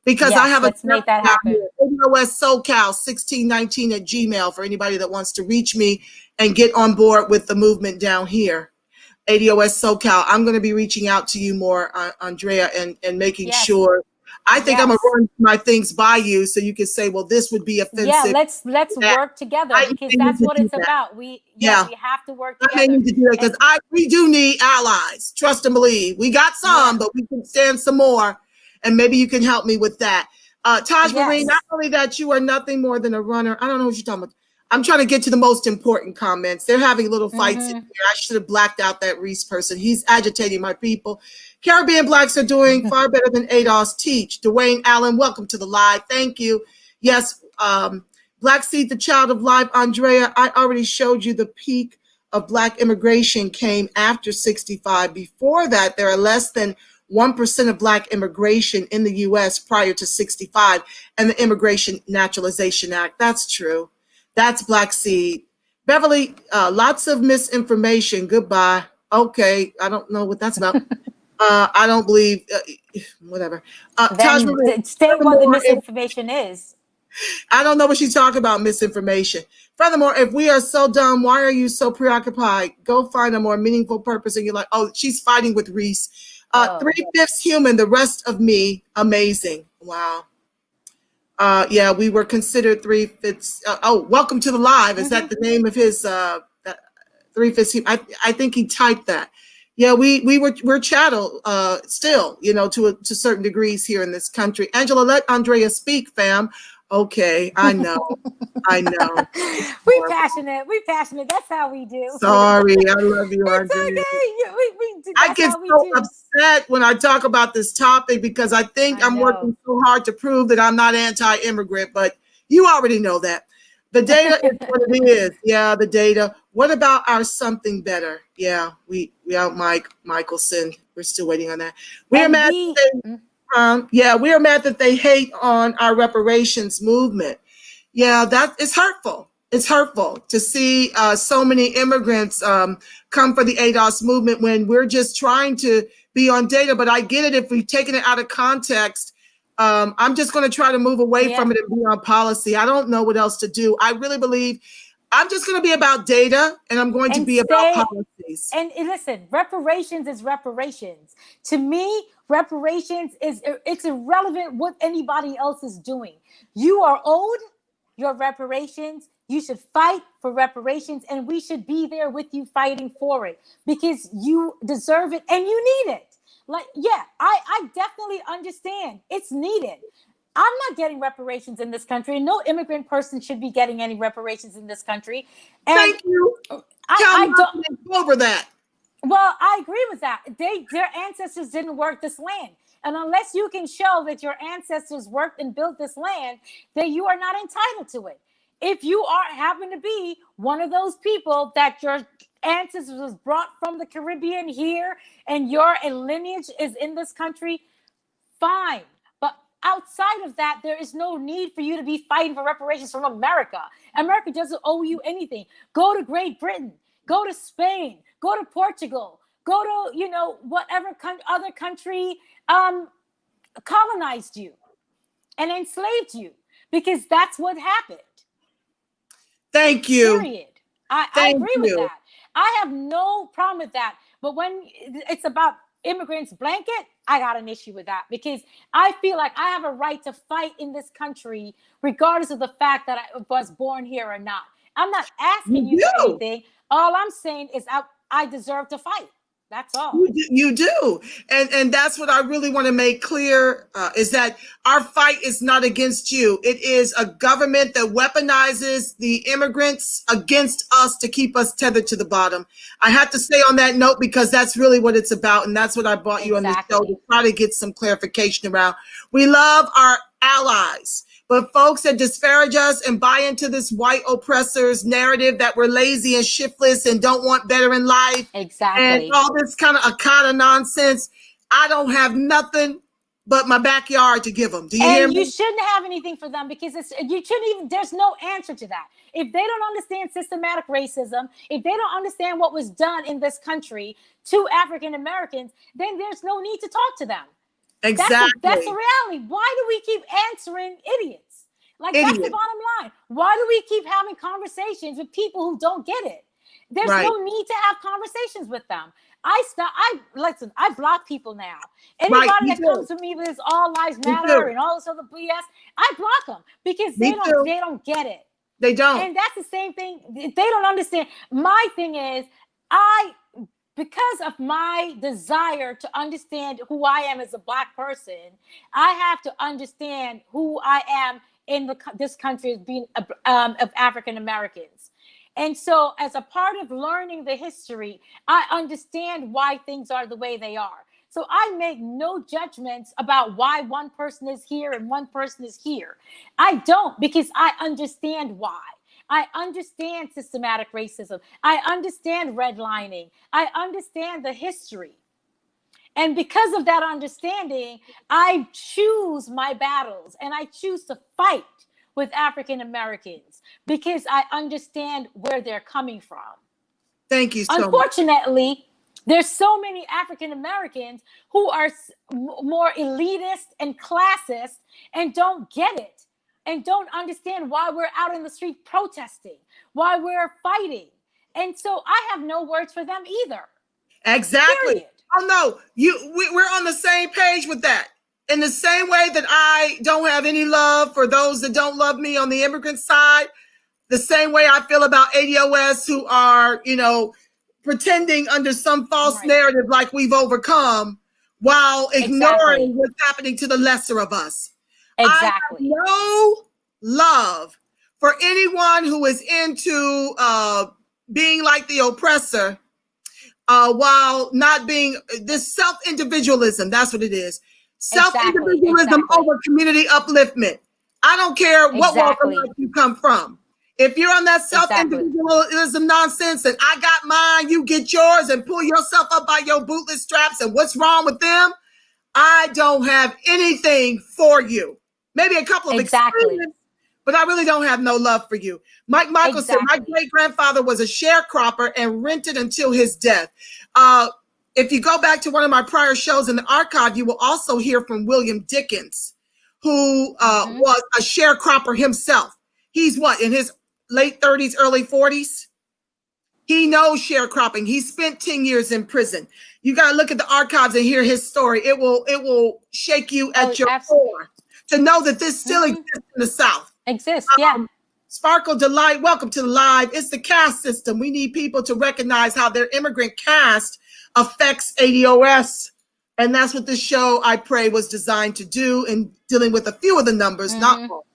Because I have
let's make that happen.
ADOS SoCal 1619 at Gmail for anybody that wants to reach me and get on board with the movement down here. ADOS SoCal. I'm going to be reaching out to you more, Andrea, and making sure. I think I'm going to run my things by you so you can say, well, this would be offensive.
Yeah, let's work together, because that's what it's about. We have to work together.
I may need to do that because we do need allies. Trust and believe. We got some, but we can stand some more. And maybe you can help me with that. Taj Marine, not only that you are nothing more than a runner. I don't know what you're talking about. I'm trying to get to the most important comments. They're having little fights in here. I should have blacked out that Reese person. He's agitating my people. Caribbean Blacks are doing far better than ADOS teach. Dwayne Allen, welcome to the live. Thank you. Yes, Black Seed, the child of life. Andrea, I already showed you the peak of Black immigration came after 65. Before that, there are less than 1% of Black immigration in the U.S. prior to 65 and the Immigration Naturalization Act. That's true. That's Black Seed. Beverly, lots of misinformation. Goodbye. Okay, I don't know what that's about. I don't believe, whatever.
State what the misinformation is.
I don't know what she's talking about, misinformation. Furthermore, if we are so dumb, why are you so preoccupied? Go find a more meaningful purpose in your life. Oh, she's fighting with Reese. 3/5 human, the rest of me, amazing. Wow. Yeah, we were considered 3/5. Welcome to the live. Is that the name of his 3/5 human? I think he typed that. Yeah, we're chattel still, to certain degrees here in this country. Angela, let Andrea speak, fam. Okay, I know.
We passionate. That's how we do.
Sorry, I love you, Andrea.
It's okay.
I get so upset when I talk about this topic because I think I'm working so hard to prove that I'm not anti-immigrant, but you already know that. The data is what it is. Yeah, the data. What about our something better? Yeah, we out Mike Michelson. We're still waiting on that. We are mad that they hate on our reparations movement. Yeah, that is hurtful. It's hurtful to see so many immigrants come for the ADOS movement when we're just trying to be on data. But I get it if we've taken it out of context. I'm just going to try to move away from it and be on policy. I don't know what else to do. I really believe I'm just going to be about data and I'm going to be about policies.
And listen, reparations is reparations. To me, reparations it's irrelevant what anybody else is doing. You are owed your reparations. You should fight for reparations, and we should be there with you fighting for it because you deserve it and you need it. I definitely understand it's needed. I'm not getting reparations in this country. No immigrant person should be getting any reparations in this country. And
thank you. I don't over that.
Well, I agree with that. Their ancestors didn't work this land. And unless you can show that your ancestors worked and built this land, then you are not entitled to it. If you happen to be one of those people that your ancestors was brought from the Caribbean here and your lineage is in this country, fine. But outside of that, there is no need for you to be fighting for reparations from America. America doesn't owe you anything. Go to Great Britain, go to Spain, go to Portugal, go to, whatever other country colonized you and enslaved you. because that's what happened.
Thank you.
Period. I agree with that. I have no problem with that. But when it's about immigrants blanket, I got an issue with that, because I feel like I have a right to fight in this country, regardless of the fact that I was born here or not. I'm not asking you for anything. All I'm saying is I deserve to fight. That's all.
You do. And that's what I really want to make clear, is that our fight is not against you. It is a government that weaponizes the immigrants against us to keep us tethered to the bottom. I have to stay on that note, because that's really what it's about. And that's what I brought you on this show, to try to get some clarification around. We love our allies. But folks that disparage us and buy into this white oppressor's narrative that we're lazy and shiftless and don't want better in life, and all this kind of Akata nonsense, I don't have nothing but my backyard to give them. Do you hear me?
You shouldn't have anything for them, because you shouldn't even. There's no answer to that. If they don't understand systematic racism, if they don't understand what was done in this country to African Americans, then there's no need to talk to them.
Exactly.
That's the reality. Why do we keep answering idiots? That's the bottom line. Why do we keep having conversations with people who don't get it? There's no need to have conversations with them. Listen, I block people now. Anybody that comes to me with this all lives matter and all this other BS, I block them, because they don't get it.
They don't.
And that's the same thing. They don't understand. My thing is, because of my desire to understand who I am as a Black person, I have to understand who I am in this country as being of African Americans. And so as a part of learning the history, I understand why things are the way they are. So I make no judgments about why one person is here and one person is here. I don't, because I understand why. I understand systematic racism. I understand redlining. I understand the history. And because of that understanding, I choose my battles, and I choose to fight with African Americans, because I understand where they're coming from.
Thank you so much.
Unfortunately, there's so many African Americans who are more elitist and classist and don't get it, and don't understand why we're out in the street protesting, why we're fighting. And so I have no words for them either.
Exactly.
Period.
Oh no, we're on the same page with that. In the same way that I don't have any love for those that don't love me on the immigrant side, the same way I feel about ADOS who are, pretending under some false narrative like we've overcome, while ignoring what's happening to the lesser of us. Exactly. I have no love for anyone who is into being like the oppressor, while not being this self-individualism. That's what it is. Self-individualism over community upliftment. I don't care what walk of life you come from. If you're on that self-individualism nonsense and I got mine, you get yours, and pull yourself up by your bootless straps, and what's wrong with them? I don't have anything for you. Maybe a couple of experiences, but I really don't have no love for you. Mike Michael said, my great-grandfather was a sharecropper and rented until his death. If you go back to one of my prior shows in the archive, you will also hear from William Dickens, who was a sharecropper himself. He's in his late 30s, early 40s? He knows sharecropping. He spent 10 years in prison. You got to look at the archives and hear his story. It will shake you at your core to know that this still exists in the South. Sparkle Delight, welcome to the live. It's the caste system. We need people to recognize how their immigrant caste affects ADOS. And that's what this show, I pray, was designed to do, in dealing with a few of the numbers, not all.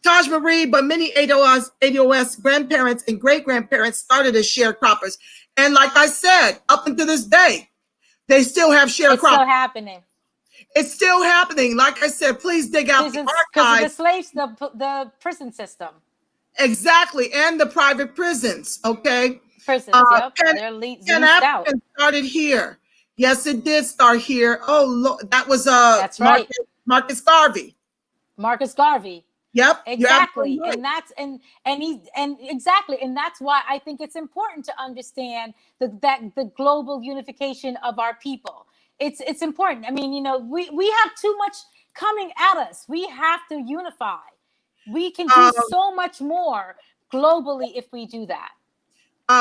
Taj Marie, but many ADOS grandparents and great-grandparents started as sharecroppers. And like I said, up until this day, they still have sharecroppers.
It's still happening.
It's still happening. Like I said, please dig out the archives.
Because of the slaves, the prison system.
Exactly, and the private prisons, okay?
Prisons, they're leased out.
Started here. Yes, it did start here. Oh, Lord, that was
that's
Marcus Garvey.
Marcus Garvey.
Yep.
Exactly. Right. And that's exactly. And that's why I think it's important to understand the global unification of our people. It's important. I mean, we have too much coming at us. We have to unify. We can do so much more globally if we do that.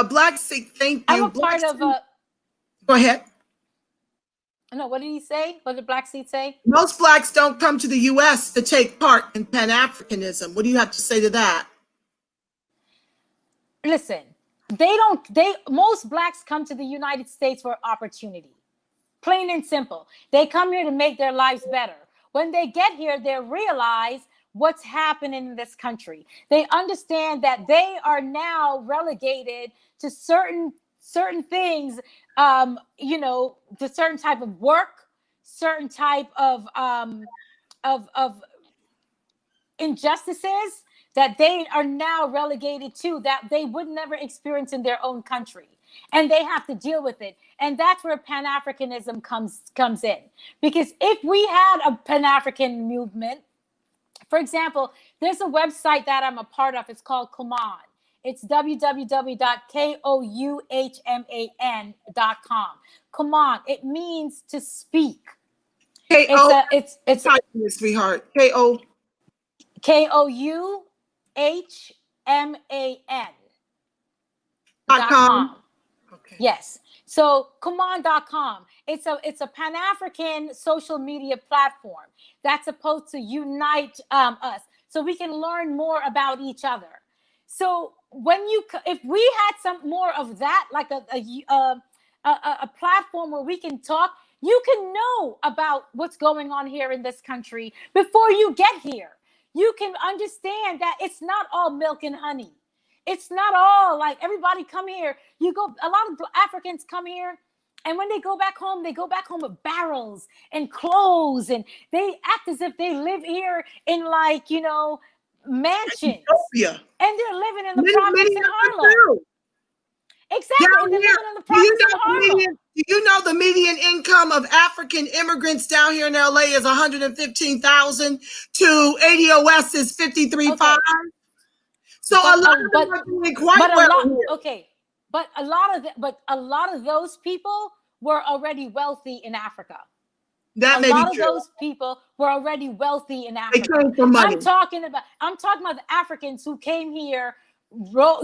Black Seed, thank you.
I'm a part of a.
Go ahead.
No, what did he say? What did Black Seed say?
Most blacks don't come to the U.S. to take part in Pan-Africanism. What do you have to say to that?
Listen, most blacks come to the United States for opportunity. Plain and simple. They come here to make their lives better. When they get here, they realize what's happening in this country. They understand that they are now relegated to certain things, to certain type of work, certain type of injustices that they are now relegated to, that they would never experience in their own country. And they have to deal with it. And that's where Pan-Africanism comes in. Because if we had a Pan-African movement, for example, there's a website that I'm a part of. It's called Kuman. It's www.kouhman.com. Kuman. It means to speak.
It's sweetheart.
KOUHMAN.com. Okay. Yes. So Kuman.com. It's a Pan-African social media platform that's supposed to unite us so we can learn more about each other. So if we had some more of that, like a platform where we can talk, you can know about what's going on here in this country before you get here. You can understand that it's not all milk and honey. It's not all like everybody come here. A lot of Africans come here, and when they go back home with barrels and clothes, and they act as if they live here in mansions. Utopia. And they're living in the projects in Harlem. Exactly. And they're living in the projects in Harlem.
Do you know the median income of African immigrants down here in LA is $115,000 to ADOS is $53,500? Okay. So a lot of them are doing quite well.
Okay, but a lot of those people were already wealthy in Africa.
That may be true.
A lot of those people were already wealthy in Africa.
They came for money.
I'm talking about the Africans who came here, roll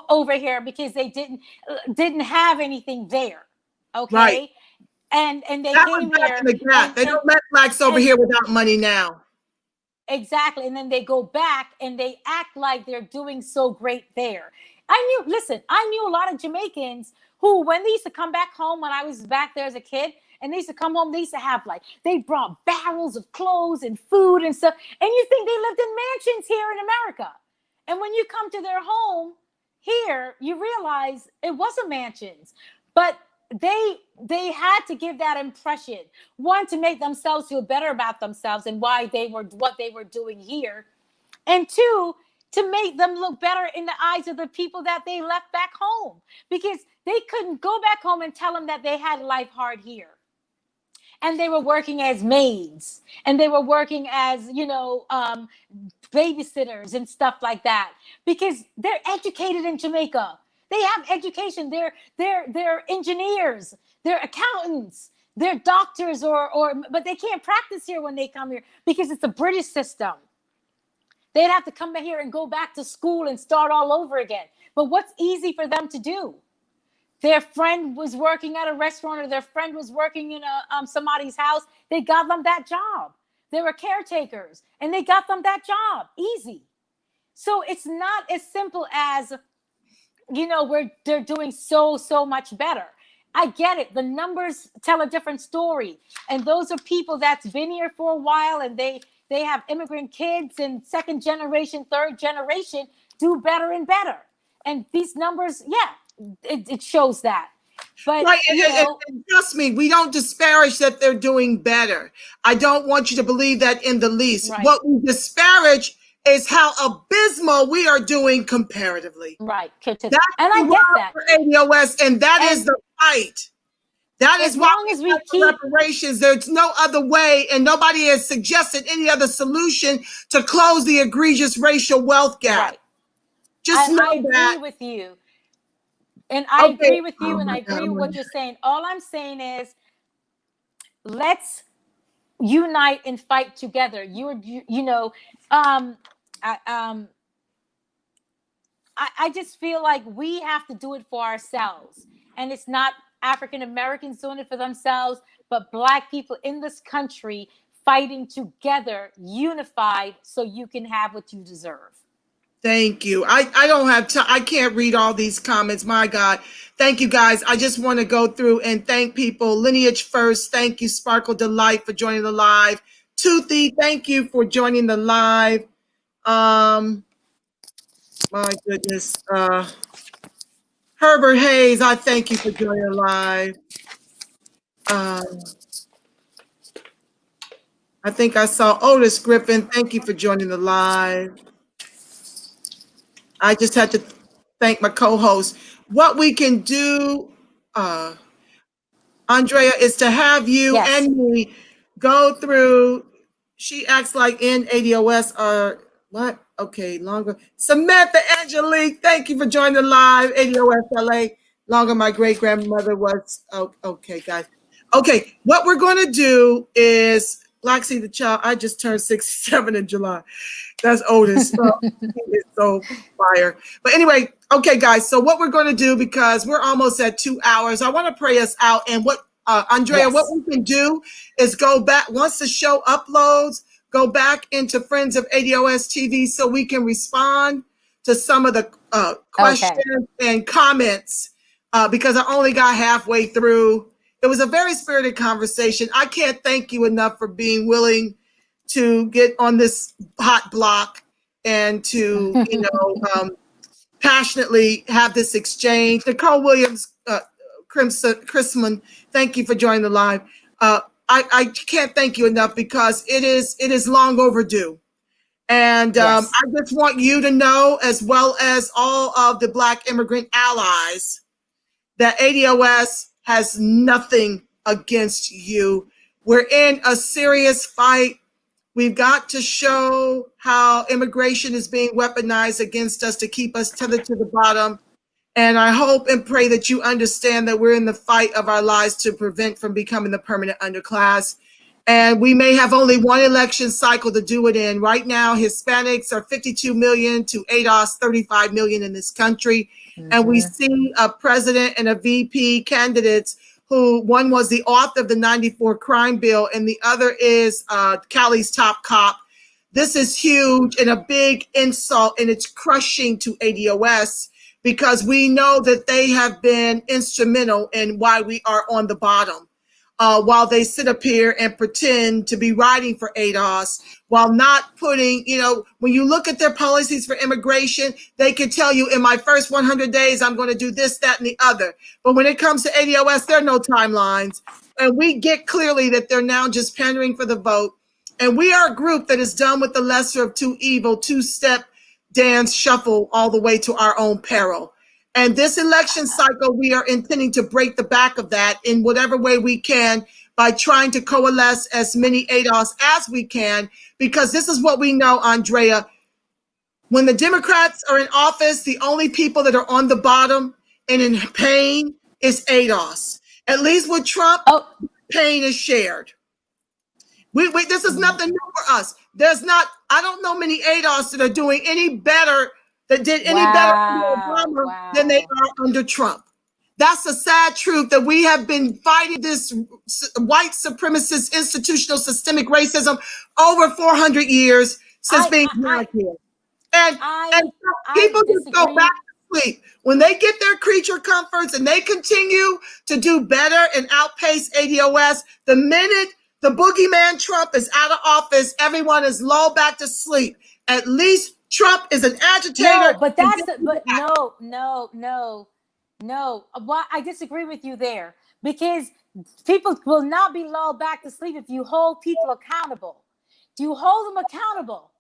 over here because they didn't have anything there. Okay, right. And they came here.
They don't let blacks over here without money now.
Exactly. And then they go back and they act like they're doing so great there. I knew a lot of Jamaicans who, when they used to come back home, when I was back there as a kid, and they used to come home, they used to have they brought barrels of clothes and food and stuff. And you think they lived in mansions here in America. And when you come to their home here, you realize it wasn't mansions. But they had to give that impression, one, to make themselves feel better about themselves and what they were doing here, and two, to make them look better in the eyes of the people that they left back home, because they couldn't go back home and tell them that they had life hard here. And they were working as maids, and they were working as, babysitters and stuff like that, because they're educated in Jamaica. They have education. They're engineers. They're accountants. They're doctors, but they can't practice here when they come here because it's a British system. They'd have to come back here and go back to school and start all over again. But what's easy for them to do? Their friend was working at a restaurant, or their friend was working in somebody's house. They got them that job. They were caretakers, and they got them that job. Easy. So it's not as simple as, they're doing so much better. I get it. The numbers tell a different story. And those are people that's been here for a while, and they have immigrant kids, and second generation, third generation do better and better. And these numbers, it shows that. But
right, and trust me, we don't disparage that they're doing better. I don't want you to believe that in the least. Right. What we disparage is how abysmal we are doing comparatively.
Right. And I get that.
For ADOS, and that is the fight. That is why we keep reparations. There's no other way, and nobody has suggested any other solution to close the egregious racial wealth gap. Right.
Just know that. I agree with you. And I agree with you, and I agree with what you're saying. All I'm saying is, let's unite and fight together. You know, um, I, um, I just feel like we have to do it for ourselves. And it's not African Americans doing it for themselves, but Black people in this country fighting together, unified, so you can have what you deserve.
Thank you. I don't have time. I can't read all these comments. My God. Thank you, guys. I just want to go through and thank people. Lineage First, thank you. Sparkle Delight for joining the live. Toothy, thank you for joining the live. My goodness. Herbert Hayes, I thank you for joining the live. I think I saw Otis Griffin. Thank you for joining the live. I just had to thank my co-host. What we can do, Andrea, is to have you
Yes.
and me go through. She acts like in ADOS or what? Okay, longer. Samantha Angelique, thank you for joining the live. ADOS LA. Longer my great grandmother was. Oh, okay, guys. Okay, what we're going to do is Black Sea the Child. I just turned 67 in July. That's Otis. It's so fire. But anyway, okay, guys. So what we're going to do, because we're almost at 2 hours, I want to pray us out. And what, Andrea, what
Yes.
we can do is go back once the show uploads, go back into Friends of ADOS TV so we can respond to some of the questions and comments because I only got halfway through. It was a very spirited conversation. I can't thank you enough for being willing to get on this hot block and to, passionately have this exchange. Nicole Williams, Chrisman, thank you for joining the live. I can't thank you enough because it is long overdue. And
Yes.
I just want you to know, as well as all of the Black immigrant allies, that ADOS has nothing against you. We're in a serious fight. We've got to show how immigration is being weaponized against us to keep us tethered to the bottom. And I hope and pray that you understand that we're in the fight of our lives to prevent from becoming the permanent underclass. And we may have only one election cycle to do it in. Right now, Hispanics are 52 million to ADOS 35 million in this country. And we see a president and a VP candidates who one was the author of the 94 crime bill and the other is Cali's top cop. This is huge and a big insult, and it's crushing to ADOS because we know that they have been instrumental in why we are on the bottom. While they sit up here and pretend to be writing for ADOS, while not putting, when you look at their policies for immigration, they can tell you in my first 100 days, I'm going to do this, that, and the other. But when it comes to ADOS, there are no timelines. And we get clearly that they're now just pandering for the vote. And we are a group that is done with the lesser of two evil, two-step dance shuffle all the way to our own peril. And this election cycle, we are intending to break the back of that in whatever way we can by trying to coalesce as many ADOS as we can, because this is what we know, Andrea. When the Democrats are in office, the only people that are on the bottom and in pain is ADOS. At least with Trump, pain is shared. This is nothing new for us. I don't know many ADOS that are doing any better, that did any better under Obama than they are under Trump. That's a sad truth, that we have been fighting this white supremacist institutional systemic racism over 400 years since being black here. And people just go back to sleep. When they get their creature comforts and they continue to do better and outpace ADOS, the minute the boogeyman Trump is out of office, everyone is lulled back to sleep. At least Trump is an agitator.
No, but no. Well, I disagree with you there, because people will not be lulled back to sleep if you hold people accountable. You hold them accountable.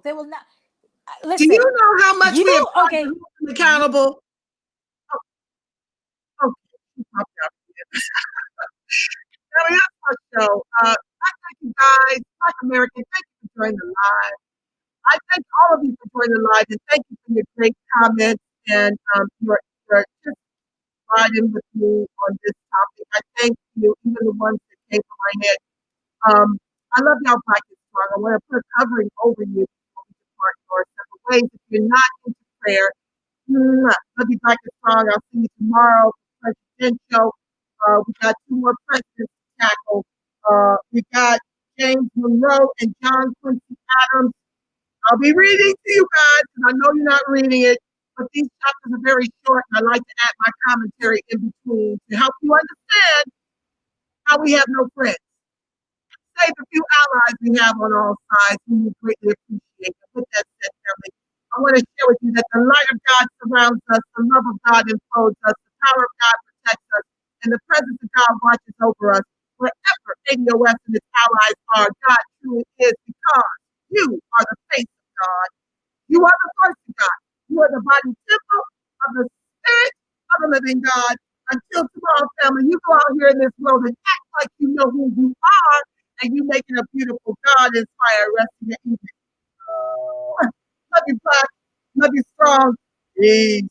They will not. Listen.
Do you know how much we have hold them accountable? Show. I thank you guys, Black American. Thank you for joining the live. I thank all of you for joining the live, and thank you for your great comments and your just riding with me on this topic. I thank you, even the ones that came from my head. I love y'all Black and Strong. I want to put a covering over you before we depart our separate ways. If you're not into prayer, love you Black and Strong. I'll see you tomorrow for presidential. We got 2 more presidents to tackle. We got James Monroe and John Quincy Adams. I'll be reading to you guys, because I know you're not reading it, but these chapters are very short, and I like to add my commentary in between to help you understand how we have no friends. Save a few allies we have on all sides who we greatly appreciate. And with that said, family, I want to share with you that the light of God surrounds us, the love of God enfolds us, the power of God protects us, and the presence of God watches over us. Wherever ADOS and its allies are, God truly is, because you are the face of God. You are the voice of God. You are the body temple of the Spirit of the living God. Until tomorrow, family, you go out here in this world and act like you know who you are, and you making a beautiful God-inspired rest of your evening. Love you, Black. Love you, Strong. Peace.